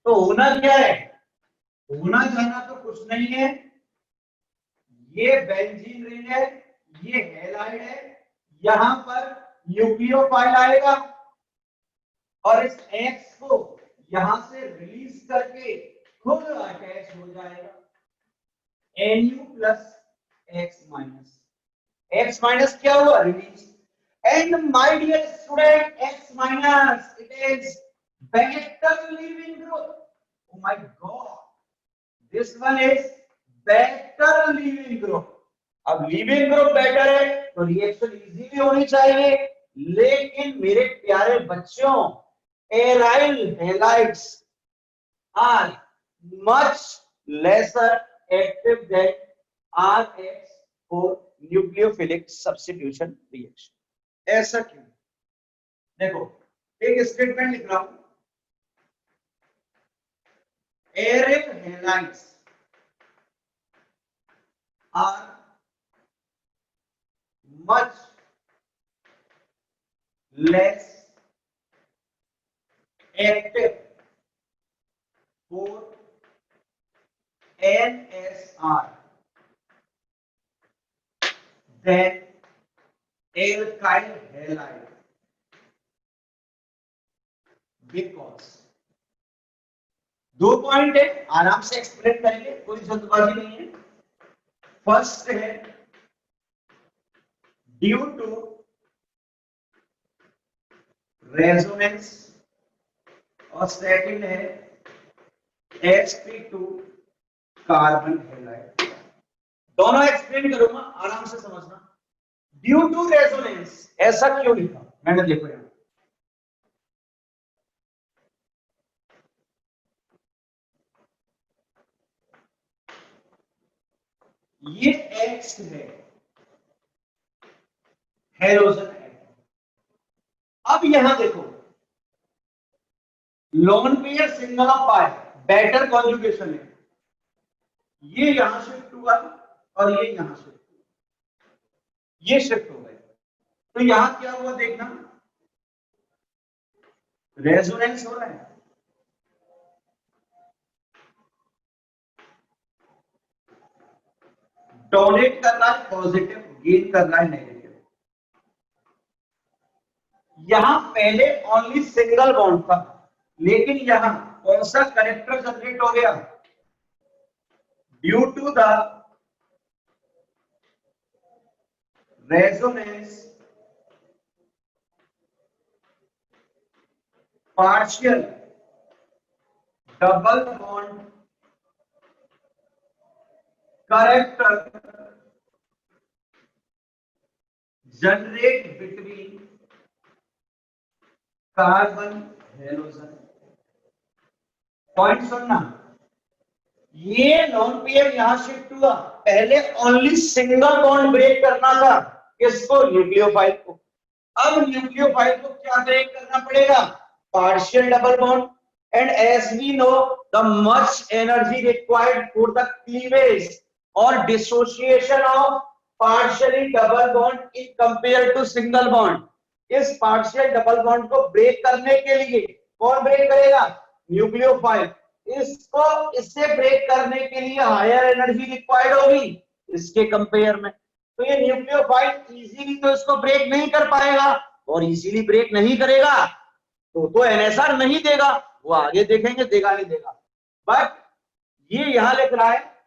तो होना क्या है? होना जाना तो कुछ नहीं है, ये बेंजीन रिंग है, ये हैलाइड है, यहां पर न्यूक्लियोफाइल आएगा और इस X को यहां से रिलीज करके खुद अटैच हो जाएगा Nu प्लस X माइनस क्या हुआ? Release. And my dear student, X minus it is better leaving group. Oh my God, this one is better leaving group. अब लीविंग ग्रुप बेटर है तो रिएक्शन इजीली होनी चाहिए, लेकिन मेरे प्यारे बच्चों, aryl halides are much lesser active than RH for nucleophilic substitution reaction. ऐसा क्यों? देखो, एक स्टेटमेंट लिख रहा हूं, aryl halides are much less active for NSR than alkyl halide because दो पॉइंट है, आराम से एक्सप्लेन करेंगे, कोई जल्दबाजी नहीं है। फर्स्ट है ड्यू टू रेजोनेंस और सेकंड है sp2 कार्बन हैलाइड। दोनों एक्सप्लेन करूंगा, आराम से समझना। ड्यू टू रेजोनेंस ऐसा क्यों लिखा मैंने, देखो यहां ये X है, हेलोजन एटम। अब यहां देखो, lone pair single of pi better conjugation है, ये यहां शिफ्ट हुआ और ये यहां शिफ्ट हुआ, ये शिफ्ट हो गए। तो यहां क्या हुआ देखना, रेजोनेंस हो रहा है, डोनेट कर रहा है पॉजिटिव, गेन कर रहा है नेगेटिव। यहां पहले ओनली सिंगल बॉन्ड था, लेकिन यहां कौन सा कनेक्टर जनरेट हो गया, due to the resonance partial double bond character generate between carbon halogen. Point सुनना, ये लोन पेयर यहां शिफ्ट हुआ, पहले ओनली सिंगल बॉन्ड ब्रेक करना था, किसको, न्यूक्लियोफाइल को। अब न्यूक्लियोफाइल को क्या ब्रेक करना पड़ेगा, partial double bond. And as we know the much energy required for the cleavage और dissociation of partially double bond in compare to single bond. इस पार्शियल डबल बॉन्ड को ब्रेक करने के लिए कौन ब्रेक करेगा, न्यूक्लियोफाइल। इसको इससे ब्रेक करने के लिए हायर एनर्जी रिक्वायर्ड होगी इसके कंपेयर में। तो ये न्यूक्लियोफाइल इजीली तो इसको ब्रेक नहीं कर पाएगा, और इजीली ब्रेक नहीं करेगा तो एनएसआर नहीं देगा, वो आगे देखेंगे देगा नहीं देगा। बट ये यहां लिख रहा है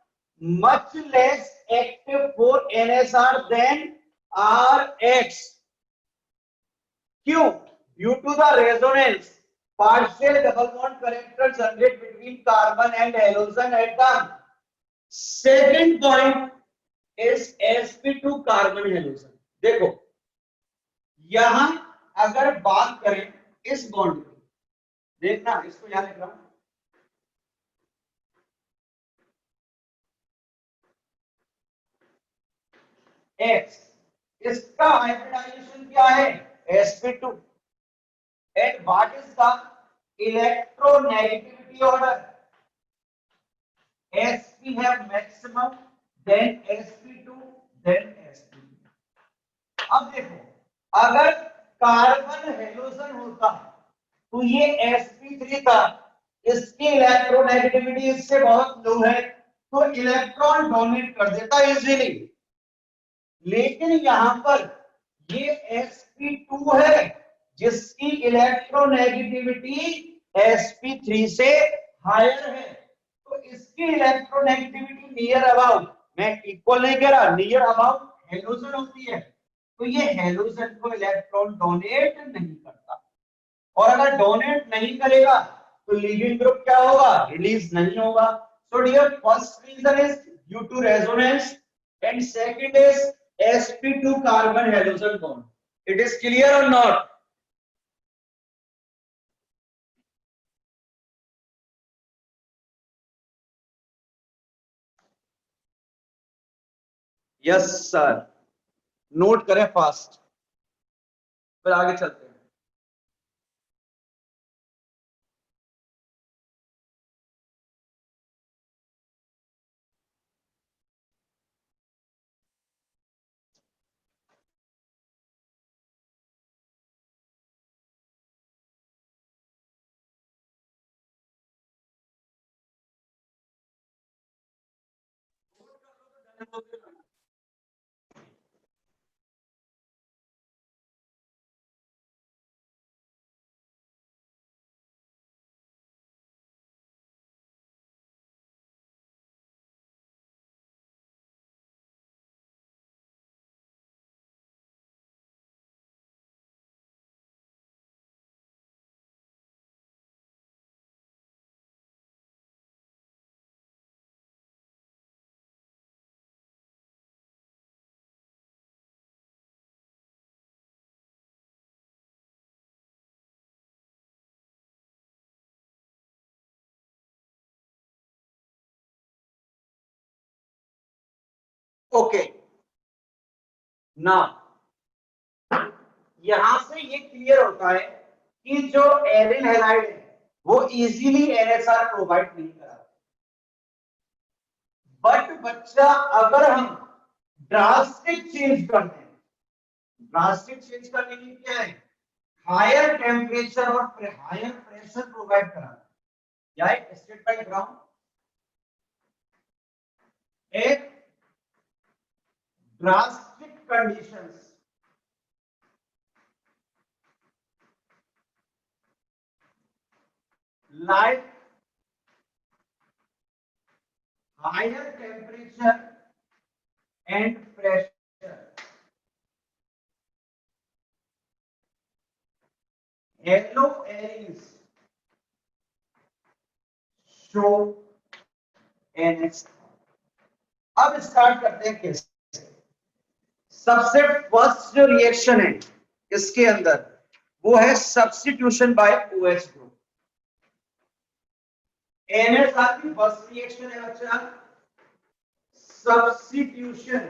much less active for NSR than RH। क्यों, due to the resonance partial double bond character generate between carbon and halogen atom. Second point is sp2 carbon halogen। देखो यहां अगर बात करें इस बॉन्ड की, देखना इसको यहां लिख रहा हूं, X, इसका हाइब्रिडाइजेशन क्या है, sp2। And what is the electronegativity order, sp have maximum, then sp2, then sp2। अब देखो, अगर कार्बन हेलोजन होता तो ये sp3 था, इसकी इलेक्ट्रोनेगेटिविटी इससे बहुत लो है, तो इलेक्ट्रॉन डोनेट कर देता इजीली। लेकिन यहां पर ये sp2 है जिसकी इलेक्ट्रोनेगेटिविटी sp3 से हायर है, तो इसकी इलेक्ट्रोनेगेटिविटी नियर अबाउट, मैं इक्वल नहीं कह रहा, नियर अबाउट हेलोजन होती है, तो ये हेलोजन को इलेक्ट्रॉन डोनेट नहीं करता। और अगर डोनेट नहीं करेगा तो लीविंग ग्रुप क्या होगा, रिलीज नहीं होगा। So dear, first reason is due to resonance and second is sp2 carbon halogen bond. It is clear और नॉट? यस सर, नोट करें फास्ट, फिर आगे चलते हैं। ओके, ना यहां से ये क्लियर होता है कि जो एरिन हैलाइड है वो इजीली एनएसआर प्रोवाइड नहीं करा। बट बच्चा अगर हम ड्रास्टिक चेंज करते हैं, ड्रास्टिक चेंज करने के लिए क्या है, हायर टेम्परेचर और हायर प्रेशर प्रोवाइड कराना, या एक स्टेट डायग्राम, एक drastic conditions like higher temperature and pressure, yellow areas show NS। अब स्टार्ट करते हैं कैसे। सबसे फर्स्ट जो रिएक्शन है इसके अंदर वो है substitution by OH group. NSR की फर्स्ट रिएक्शन है बच्चा सब्स्टिट्यूशन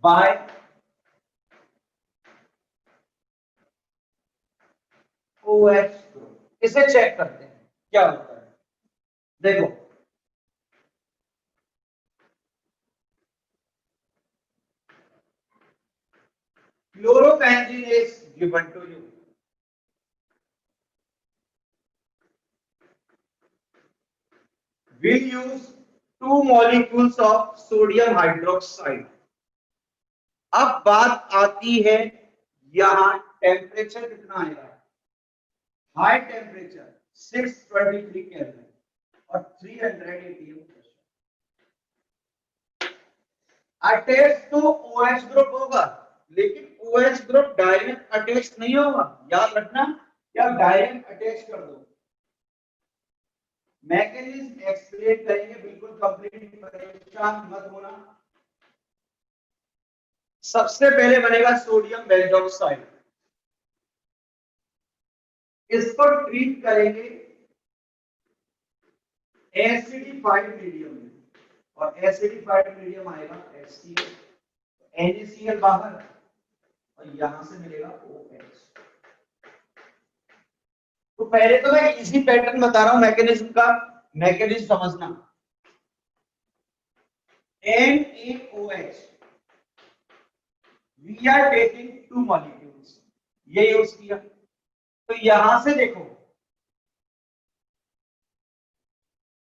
बाय OH ग्रुप। इसे चेक करते हैं क्या होता है। देखो chlorobenzene is given to you, we'll use 2 molecules of sodium hydroxide। अब बात आती है यहां टेम्परेचर कितना आएगा, हाई टेम्परेचर 623 केल्विन और 300 atm प्रेशर। अटैच तो OH ग्रुप होगा लेकिन OH ग्रुप डायरेक्ट अटैच नहीं होगा, याद रखना, या डायरेक्ट अटैच कर दो। मैकेनिज्म एक्सप्लेन करेंगे, बिल्कुल कंप्लीट, परेशान मत होना। सबसे पहले बनेगा सोडियम बेंजोक्साइड, इसको ट्रीट करेंगे एसिडिफाइड मीडियम में, और एसिडिफाइड मीडियम आएगा HCl, NaCl बाहर और यहां से मिलेगा OH। तो पहले तो मैं इजी पैटर्न बता रहा हूं मैकेनिज्म का, मैकेनिज्म समझना। NaOH, we are taking 2 molecules, ये यूज किया। तो यहां से देखो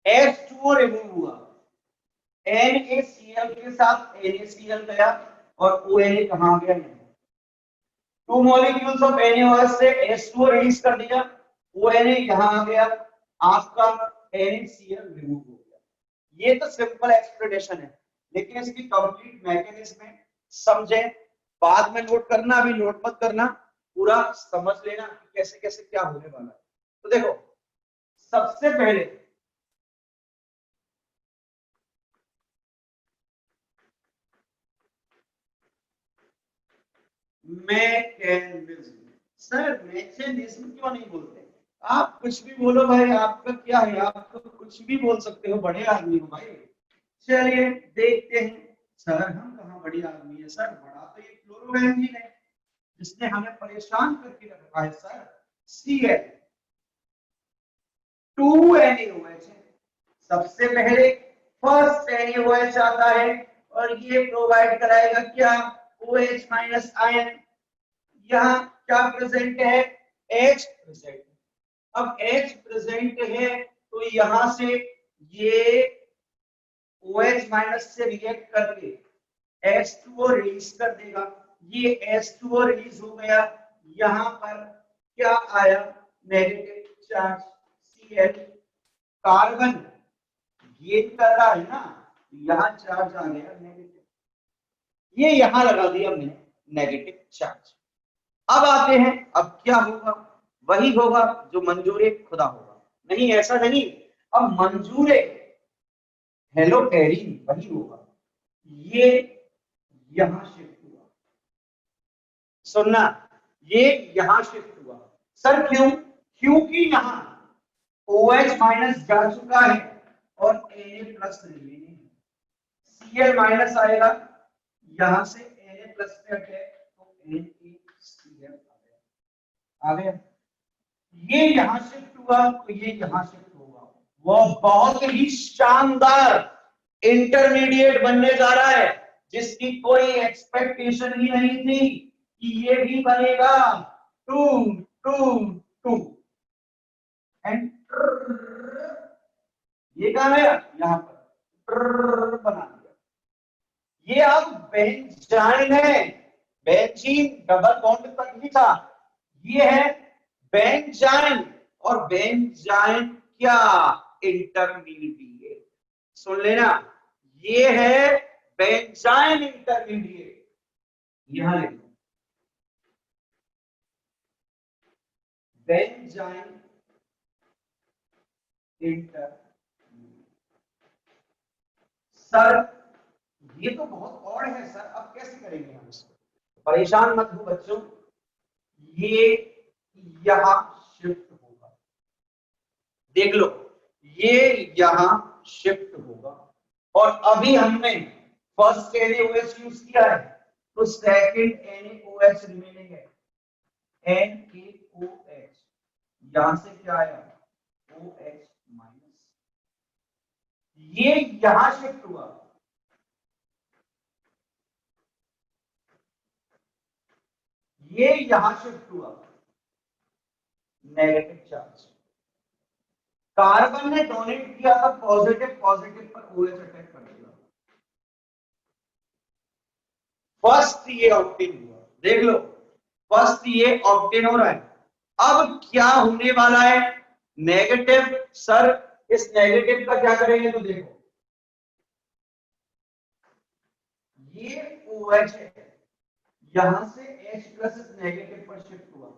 H2O रिमूव हुआ, NaCl के साथ NaCl गया और ONA कहां गया, 2 molecules of NaOH से H2O रिलीज कर दिया, ONA यहां आ गया, आपका NaCl रिमूव हो गया। ये तो सिंपल एक्सप्लेनेशन है, लेकिन इसकी कंप्लीट मैकेनिज्म में समझे, बाद में नोट करना, अभी नोट मत करना, पूरा समझ लेना कि कैसे कैसे क्या होने वाला है। तो देखो सबसे पहले मैकेनिज्म। सर मैकेनिज्म क्यों नहीं बोलते? आप कुछ भी बोलो भाई, आपका क्या है, आप तो कुछ भी बोल सकते हो, बड़े आदमी हो भाई। चलिए देखते हैं। सर हम कहाँ बड़ी आदमी है सर, बड़ा तो ये क्लोरोबेंजीन है जिसने हमें परेशान करके रखा है सर। Cl 2NaOH है। सबसे पहले फर्स्ट NaOH आता है और ये प्रोवाइड कराएगा क्या? OH minus ion. यहाँ क्या प्रेजेंट है? H present. अब H प्रेजेंट है तो यहां से ये OH माइनस से रिएक्ट करके H2O रिलीज कर देगा। ये H2O रिलीज हो गया, यहां पर क्या आया? Negative charge Cl। Carbon gain कर रहा है ना, यहां चार्ज आ गया नेगेटिव, ये यहां लगा दिया मैंने नेगेटिव चार्ज। अब आते हैं, अब क्या होगा? वही होगा जो मंजूर खुदा होगा। नहीं ऐसा नहीं, अब मंजूर हेलोटेरिन वही होगा। ये यहां शिफ्ट हुआ, सुनना, ये यहां शिफ्ट हुआ। सर क्यों? क्योंकि यहां OH माइनस जा चुका है और Na प्लस रिमेनिंग है। Cl माइनस आएगा, यहां से Na प्लस पे अटैक तो NaCl आ गया। ये यहां शिफ्ट हुआ तो ये यहां शिफ्ट होगा। वो बहुत ही शानदार इंटरमीडिएट बनने जा रहा है जिसकी कोई एक्सपेक्टेशन ही नहीं थी कि ये भी बनेगा 2 2 2 एंड ये कहां है? यहां पर बना दिया। ये अब बेंजाइन है, बेंजीन डबल बॉन्ड तक ही था, ये है बेंजाइन। और बेंजाइन क्या? इंटरमीडिएट। सुन लेना, ये है बेंजाइन इंटरमीडिएट। यहां लिखो बेंजाइन इंटरमीडिएट। सर ये तो बहुत ऑड है सर, अब कैसे करेंगे हम इसको? परेशान मत हो बच्चों, ये यहां शिफ्ट होगा, देख लो, ये यहां शिफ्ट होगा। और अभी हमने फर्स्ट NaOH यूज किया है तो सेकंड NaOH रिमेनिंग है, NaOH। यहां से क्या आया? OH minus. ये यहां शिफ्ट हुआ, ये यहां शिफ्ट हुआ, नेगेटिव चार्ज। कार्बन ने डोनेट किया था पॉजिटिव, पॉजिटिव पर OH अटैक कर दिया। फर्स्ट ये ऑब्टेन हुआ, देख लो, फर्स्ट ये ऑब्टेन हो रहा है। अब क्या होने वाला है? नेगेटिव। सर इस नेगेटिव का क्या करेंगे? तो देखो, ये OH है, यहां से H प्लस इस नेगेटिव पर शिफ्ट हुआ,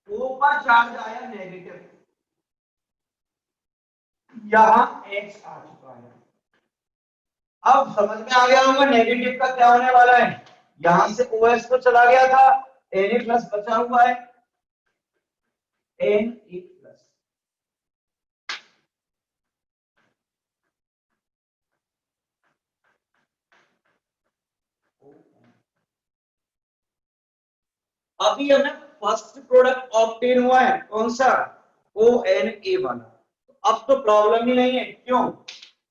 O पर चार्ज आया नेगेटिव, यहां H आ चुका है। अब समझ में आ गया होगा नेगेटिव का क्या होने वाला है। यहां से OH तो चला गया था, Na प्लस बचा हुआ है, Na प्लस। अभी हमें फर्स्ट प्रोडक्ट ऑब्टेन हुआ है, कौन सा? ONA वाला। अब तो प्रॉब्लम ही नहीं है, क्यों?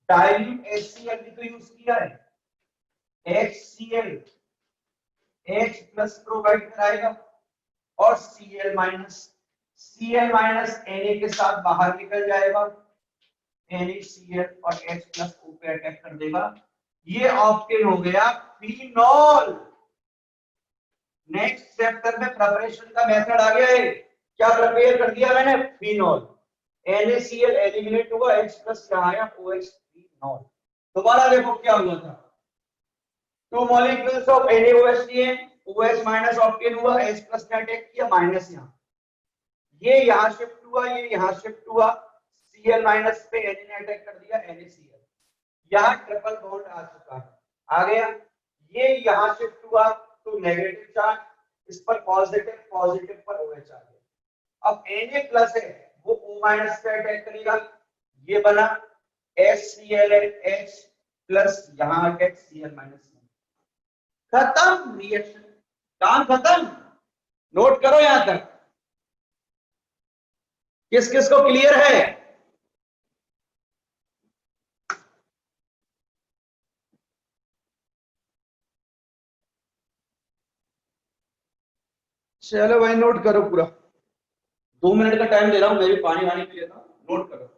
डाइल्यूट HCl भी तो यूज किया है, HCl H प्लस प्रोवाइड कराएगा और Cl माइनस Na के साथ बाहर निकल जाएगा, NaCl और H प्लस O पे अटैक कर देगा। ये ऑब्टेन हो गया फिनॉल। नेक्स्ट चैप्टर में प्रिपरेशन का मेथड आ गया है, क्या प्रिपेयर कर दिया मैंने? फिनॉल। NaCl एलिमिनेट हुआ, H प्लस क्या आया? OH phenol. दोबारा देखो क्या हुआ था, 2 मॉलिक्यूल्स ऑफ NaOH लिए, OH माइनस ऑब्टेन हुआ, H प्लस ने अटैक किया, माइनस यहां, ये यहां शिफ्ट हुआ, ये यहां शिफ्ट हुआ, Cl माइनस पे Na ने अटैक कर दिया NaCl, यहाँ ट्रिपल बॉन्ड आ चुका है, आ गया, ये यहाँ शिफ्ट हुआ तो नेगेटिव चार्ज, इस पर पॉजिटिव, पॉजिटिव पर OH आ गया। अब Na प्लस है वो O माइनस पे अटैक करेगा, ये बना HClH प्लस यहाँ अटैक Cl माइनस, खत्म रिएक्शन, काम खत्म। नोट करो यहां तक, किस किस को क्लियर है? चलो भाई नोट करो पूरा, 2 मिनट का टाइम दे रहा हूं, मैं भी पानी वानी पी लेता हूं, नोट करो।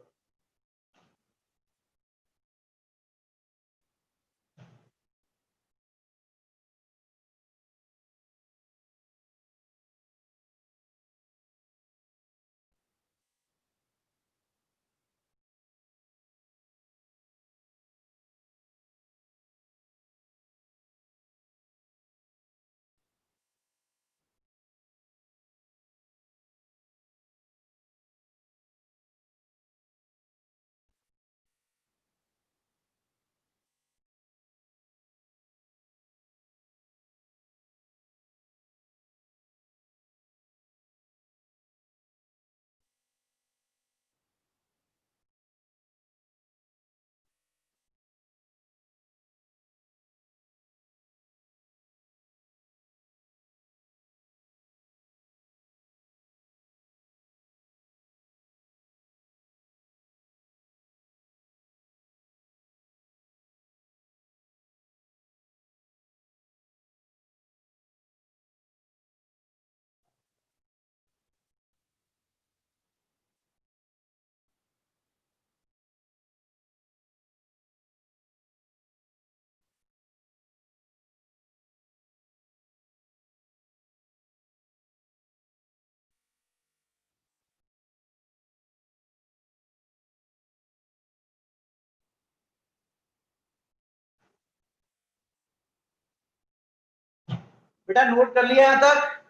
बेटा नोट कर लिया यहां तक?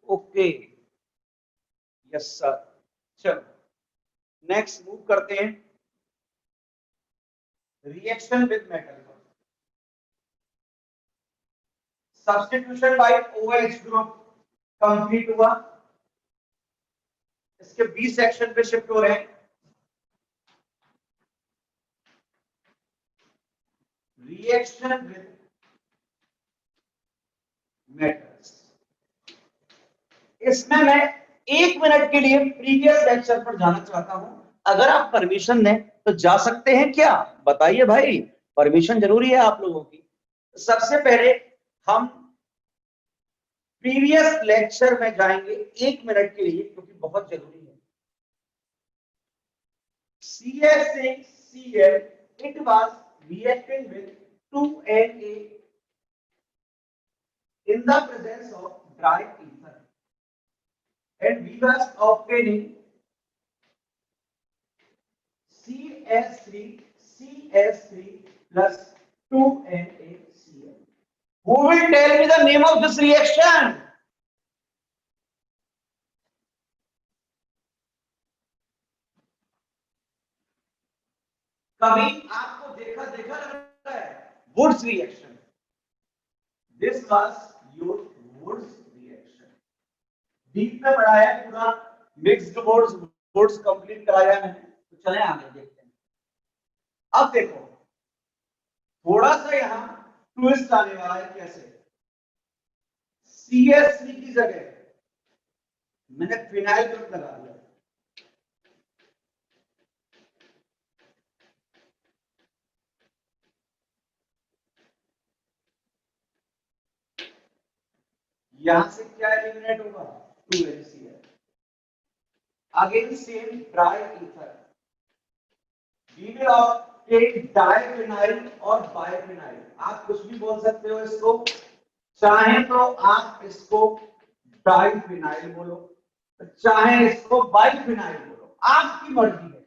Okay, yes sir. चलो नेक्स्ट मूव करते हैं reaction with metal, substitution by OH group complete हुआ, इसके बी सेक्शन पे शिफ्ट हो रहे हैं, रिएक्शन विद मेटल्स। इसमें मैं 1 मिनट के लिए प्रीवियस लेक्चर पर जाना चाहता हूं, अगर आप परमिशन दें तो जा सकते हैं क्या? बताइए भाई, परमिशन जरूरी है आप लोगों की। सबसे पहले हम प्रीवियस लेक्चर में जाएंगे 1 मिनट के लिए, क्योंकि बहुत जरूरी है। CaCl, it was reacting with 2Na in the presence of dry ether, and we was obtaining CS3 plus 2NaCl. Who will tell me the name of this reaction? कभी आपको देखा देखा लगता है Wurtz reaction, this was your Wurtz reaction. Deep में पढ़ाया पूरा, mixed woods complete कराया मैंने, तो चले आगे देखते हैं। अब देखो थोड़ा सा यहां ट्विस्ट आने वाला है, कैसे? CS3 की जगह मैंने फिनाइल ग्रुप लगा दिया, यहां से क्या एलिमिनेट होगा? 2HCl। Again same dry ether, we will take diphenyl और बाइफिनाइल, आप कुछ भी बोल सकते हो इसको, चाहे तो आप इसको डाइफिनाइल बोलो, चाहे इसको बाइफिनाइल बोलो, आपकी मर्जी है,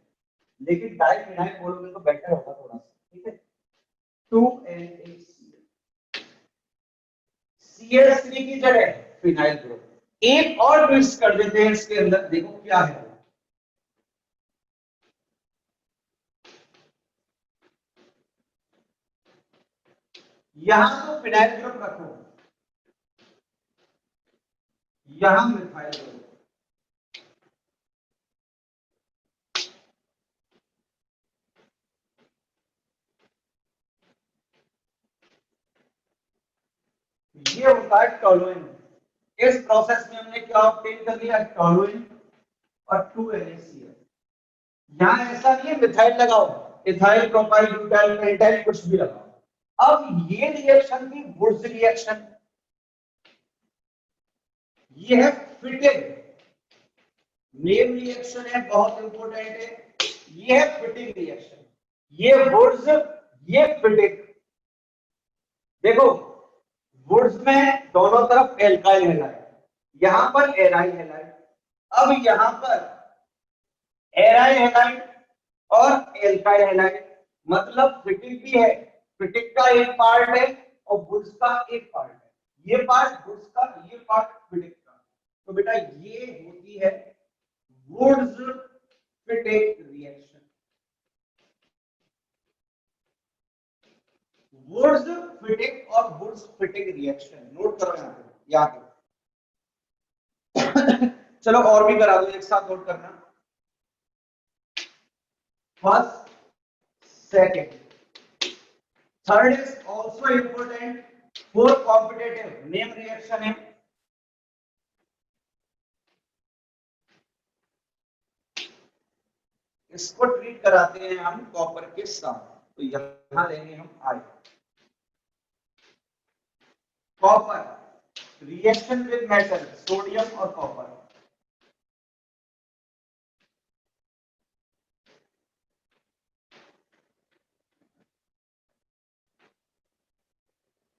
लेकिन डाइफिनाइल बोलोगे तो बेटर होगा थोड़ा सा, ठीक है? 2NaCl Cl3 की जगह फिनाइल ग्रुप। एक और ट्विस्ट कर देते हैं इसके अंदर, देखो क्या है। यहां तो फिनाइल ग्रुप रखो, यहां मिथाइल ग्रुप। ये होता है टोलुइन। इस प्रोसेस में हमने क्या ऑब्टेन कर लिया, टोलुइन और 2NaCl। यहां ऐसा नहीं है मिथाइल लगाओ, इथाइल प्रोपाइल ब्यूटाइल पेंटाइल कुछ भी लगाओ। अब ये रिएक्शन थी वुड्स रिएक्शन, ये है फिटिंग। नेम रिएक्शन है, बहुत इंपॉर्टेंट है। ये है फिटिंग रिएक्शन, ये वुड्स, ये फिटिंग। देखो वुड्स में दोनों तरफ एल्काइल हैलाइड, यहां पर एराइल हैलाइड। अब यहां पर एराइल हैलाइड और एल्काइल हैलाइड, मतलब फिटिंग भी है, फिटिंग का एक पार्ट है और वुड्स का एक पार्ट है। ये पार्ट वुड्स का, ये पार्ट फिटिंग का। तो बेटा ये होती है Wurtz Fittig reaction. Wurtz Fittig और वुड्स फिटिंग रिएक्शन नोट करो यहां पे, याद है। चलो और भी करा दो, एक साथ नोट करना। First, second, third is also important for competitive name reaction है। इसको ट्रीट कराते हैं हम कॉपर के साथ, तो यहां लेंगे हम I. Copper reaction with metal, sodium और कॉपर।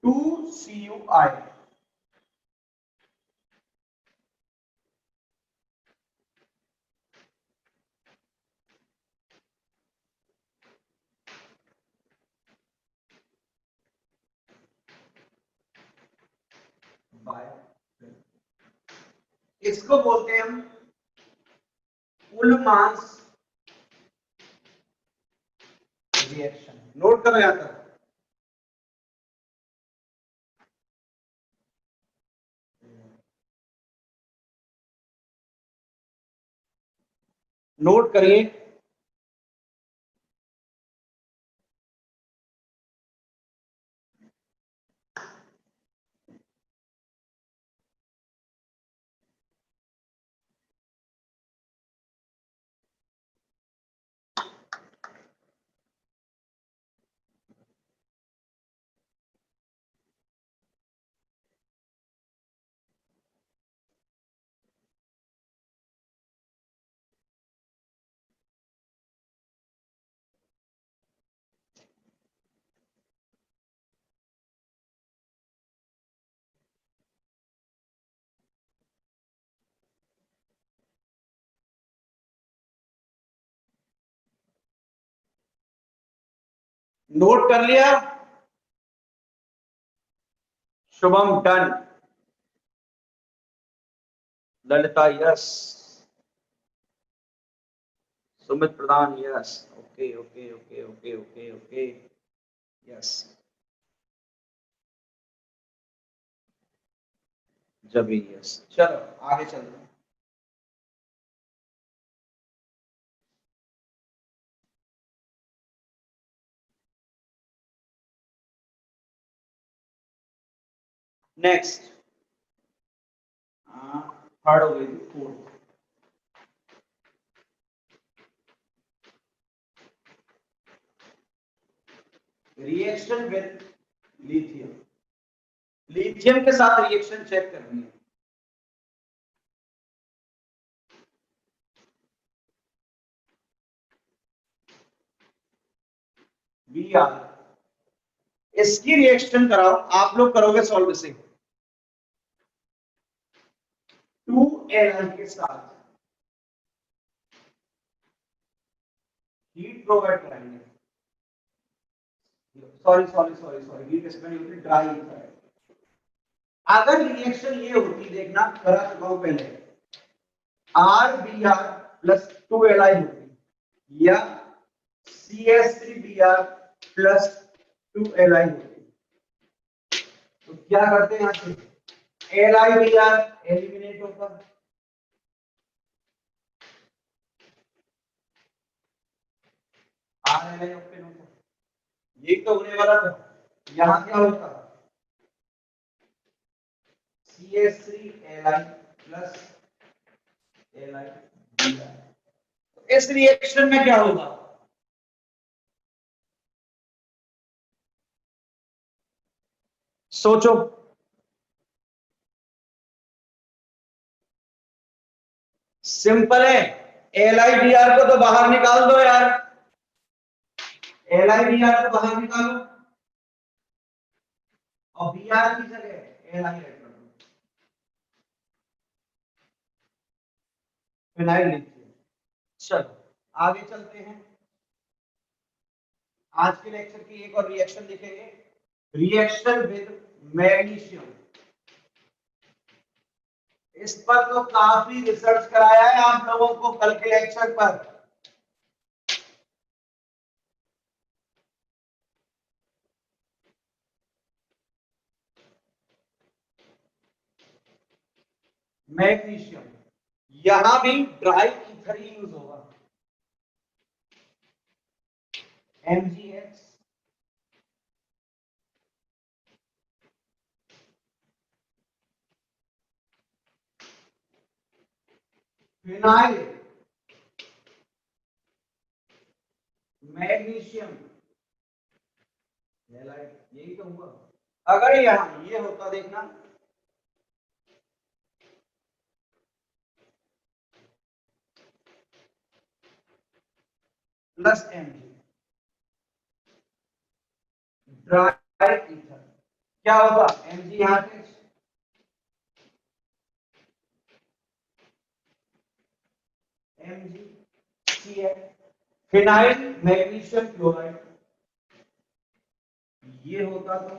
टू CuI, बाय, इसको बोलते हैं हम उलमांस रिएक्शन। नोट करो यहां तक। नोट करिए, नोट कर लिया। Shubham done, Lalita yes, Sumit Pradhan yes, okay okay okay okay okay okay yes. जब यस, चलो आगे चलते हैं। नेक्स्ट, थर्ड हो गई थी, fourth. Reaction with lithium, lithium के साथ रिएक्शन चेक करनी है। बी आर, इसकी रिएक्शन कराओ, आप लोग करोगे सॉल्व इसे 2Al के साथ हीट प्रोवाइड कराएंगे। Sorry sorry sorry sorry, heat इसमें नहीं होती, ड्राई होता है। अगर रिएक्शन ये होती, देखना करा चुका हूं पहले, RBr प्लस 2Li होती या CS3Br प्लस 2Li होती, तो क्या करते हैं यहां से LiBr एलिमिनेट होता, RLi ऑप्शन होता, यही तो होने वाला था। यहां क्या होता, CS3Li प्लस Li, इस रिएक्शन में क्या होगा, सोचो। सिंपल है, LiBr को तो बाहर निकाल दो यार, LiBr को बाहर निकालो और Br की जगह Li रख दो, फिनाइल लिखिए। चलो आगे चलते हैं, आज के लेक्चर की एक और रिएक्शन देखेंगे, रिएक्शन विद मैग्नीशियम। इस पर तो काफी रिसर्च कराया है आप लोगों को कल के लेक्चर पर। मैग्नीशियम, यहां भी ड्राई ईथर ही यूज होगा, MgX फिनाइल मैग्नीशियम हैलाइड, यही तो हुआ। अगर यहां ये होता, देखना प्लस Mg ड्राई ईथर, क्या होगा Mg यहां से MgCl फिनाइल मैग्नीशियम क्लोराइड, ये होता तो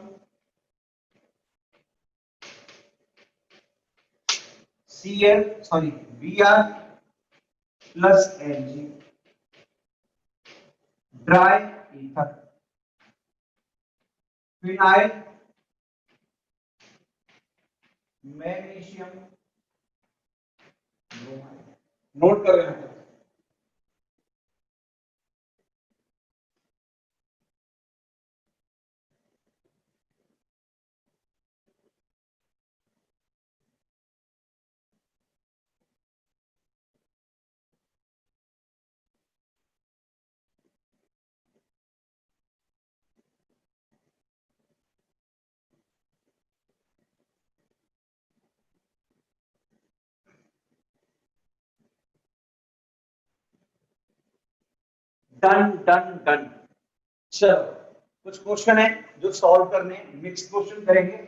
Cl sorry Br plus Mg dry ether phenyl magnesium bromide. Note कर लेना, डन डन डन। चलो कुछ क्वेश्चन है जो सॉल्व करने, मिक्स क्वेश्चन करेंगे।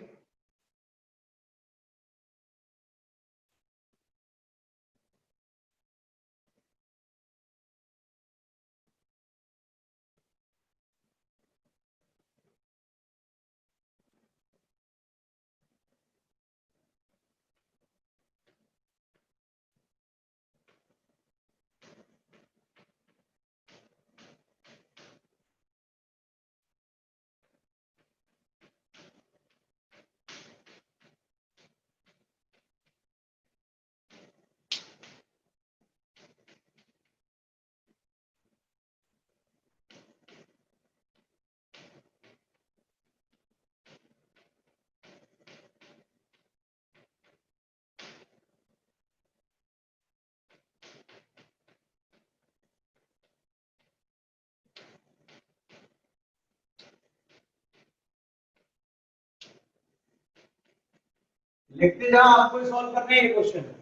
लिखते जाओ, आपको सॉल्व करने हैं क्वेश्चन।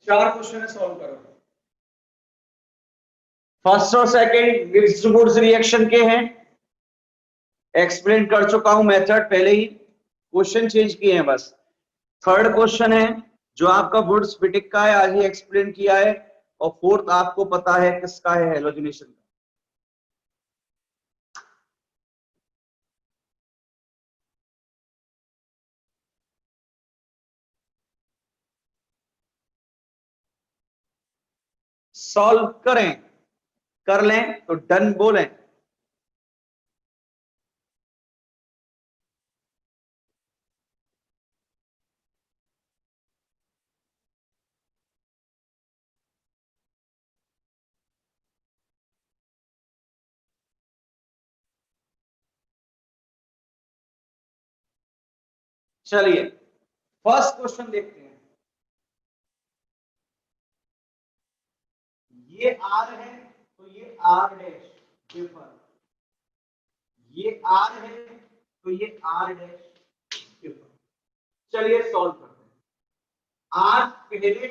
4 क्वेश्चन है, सॉल्व करो। फर्स्ट और सेकंड मिक्स्ड गुड्स रिएक्शन के हैं, एक्सप्लेन कर चुका हूं मेथड पहले ही, क्वेश्चन चेंज किए हैं बस। थर्ड क्वेश्चन है जो आपका वुड्स फिटिक का है, आज ही एक्सप्लेन किया है, और फोर्थ आपको पता है किसका है, हेलोजिनेशन का। सॉल्व करें, कर लें तो डन बोलें। चलिए फर्स्ट क्वेश्चन देखते हैं। ये आर है तो ये आर डैश पेपर, ये आर है तो ये आर डैश पेपर। चलिए सॉल्व करते हैं। आर पहले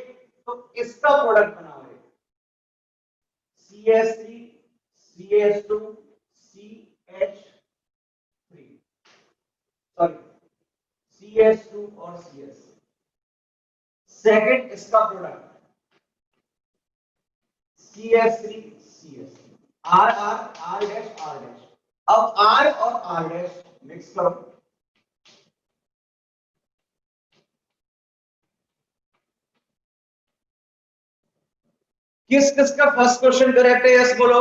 तो इसका प्रोडक्ट बना हुआ है, CH3 CH2 CH3, sorry CH2 और CS। सेकंड इसका product CH3 CH3, R R R dash R dash. अब R और R डैश मिक्स करो, किस किस का फर्स्ट क्वेश्चन करेक्ट है, यस बोलो।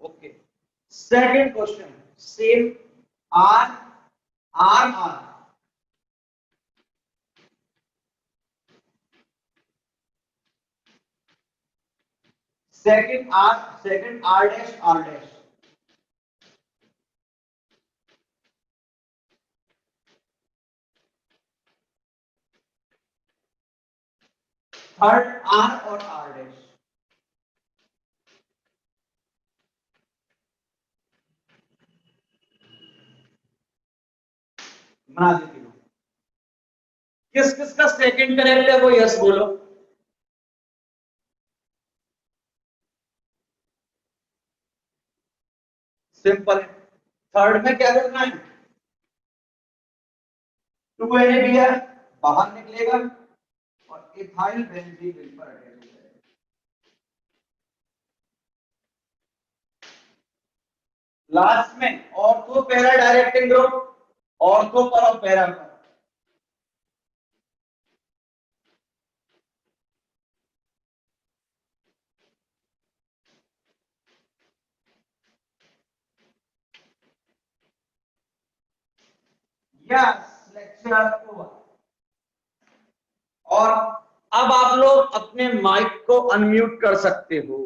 Okay, second question same, R R R, second R dash R dash. Third R और R dash. बना देती हूं, किस किस का सेकंड करेक्ट है वो यस बोलो। सिंपल है, थर्ड में क्या करना है, 2NADR बाहर निकलेगा और इथाइल बेंजीन मिल पर अटैच हो जाएगा। लास्ट में ortho para directing group, ortho पर और पैरा पर। Yes, lecture over. और अब आप लोग अपने माइक को अनम्यूट कर सकते हो।